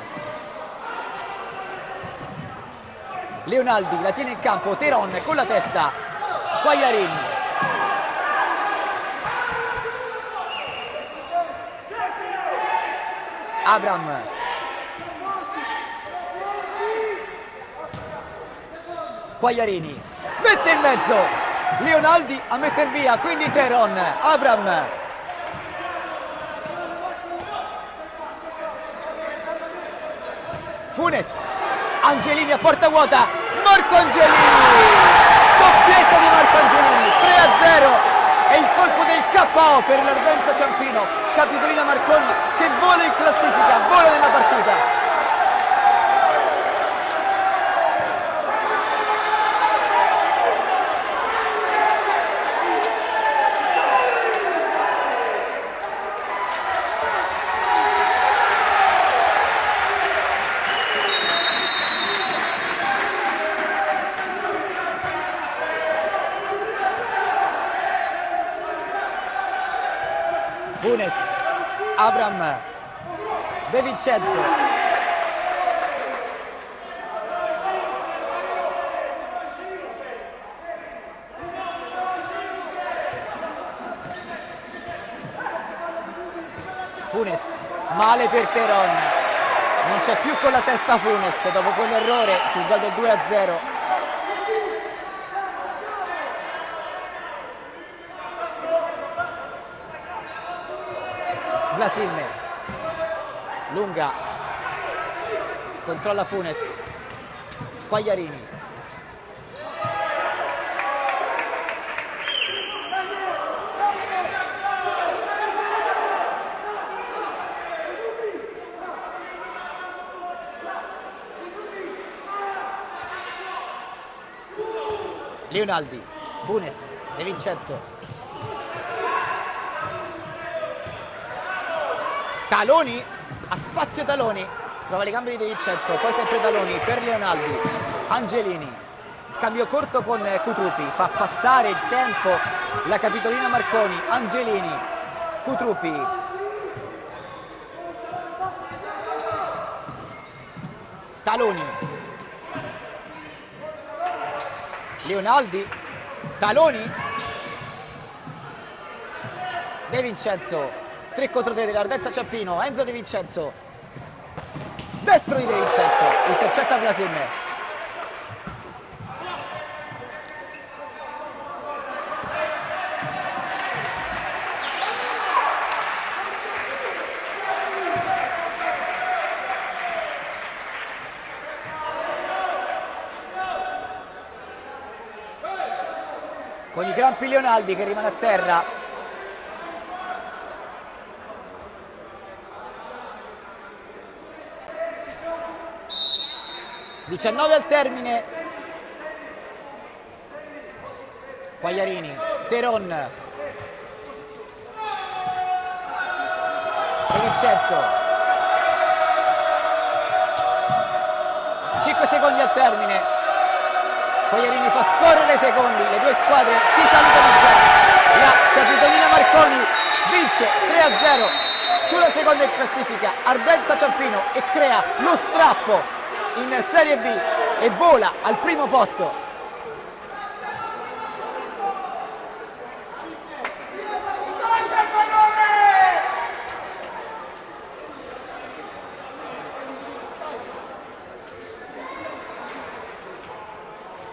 Leonaldi la tiene in campo, Teron con la testa, Quagliarini. Abram. Quagliarini mette in mezzo, Leonaldi a metter via, quindi Teron, Abram. Funes, Angelini a porta vuota, Marco Angelini, doppietta di Marco Angelini, 3-0, è il colpo del KO per l'Ardenza Ciampino, Capitolina Marconi che vola in classifica, vola nella partita. Funes, Abram, De Vincenzo, Funes, male per Teron, non c'è più con la testa Funes dopo quell'errore sul gol del 2-0. Blasilne, lunga, controlla Funes, Quagliarini, Leonaldi, Funes, De Vincenzo, Taloni, a spazio Taloni, trova le gambe di De Vincenzo, poi sempre Taloni per Leonaldi, Angelini, scambio corto con Cutrupi, fa passare il tempo la Capitolina Marconi, Angelini, Cutrupi, Taloni, Leonaldi, Taloni, De Vincenzo, 3 contro 3 dell'Ardenza Ciampino, Enzo De Vincenzo, destro di De Vincenzo, intercetta Vlasin. Con i crampi Leonaldi che rimane a terra. 19 al termine. Quagliarini, Teron, De Vincenzo, 5 secondi al termine. Quagliarini fa scorrere i secondi, le due squadre si salutano già. La Capitolina Marconi vince 3-0 sulla seconda in classifica Ardenza Ciampino e crea lo strappo in Serie B e vola al primo posto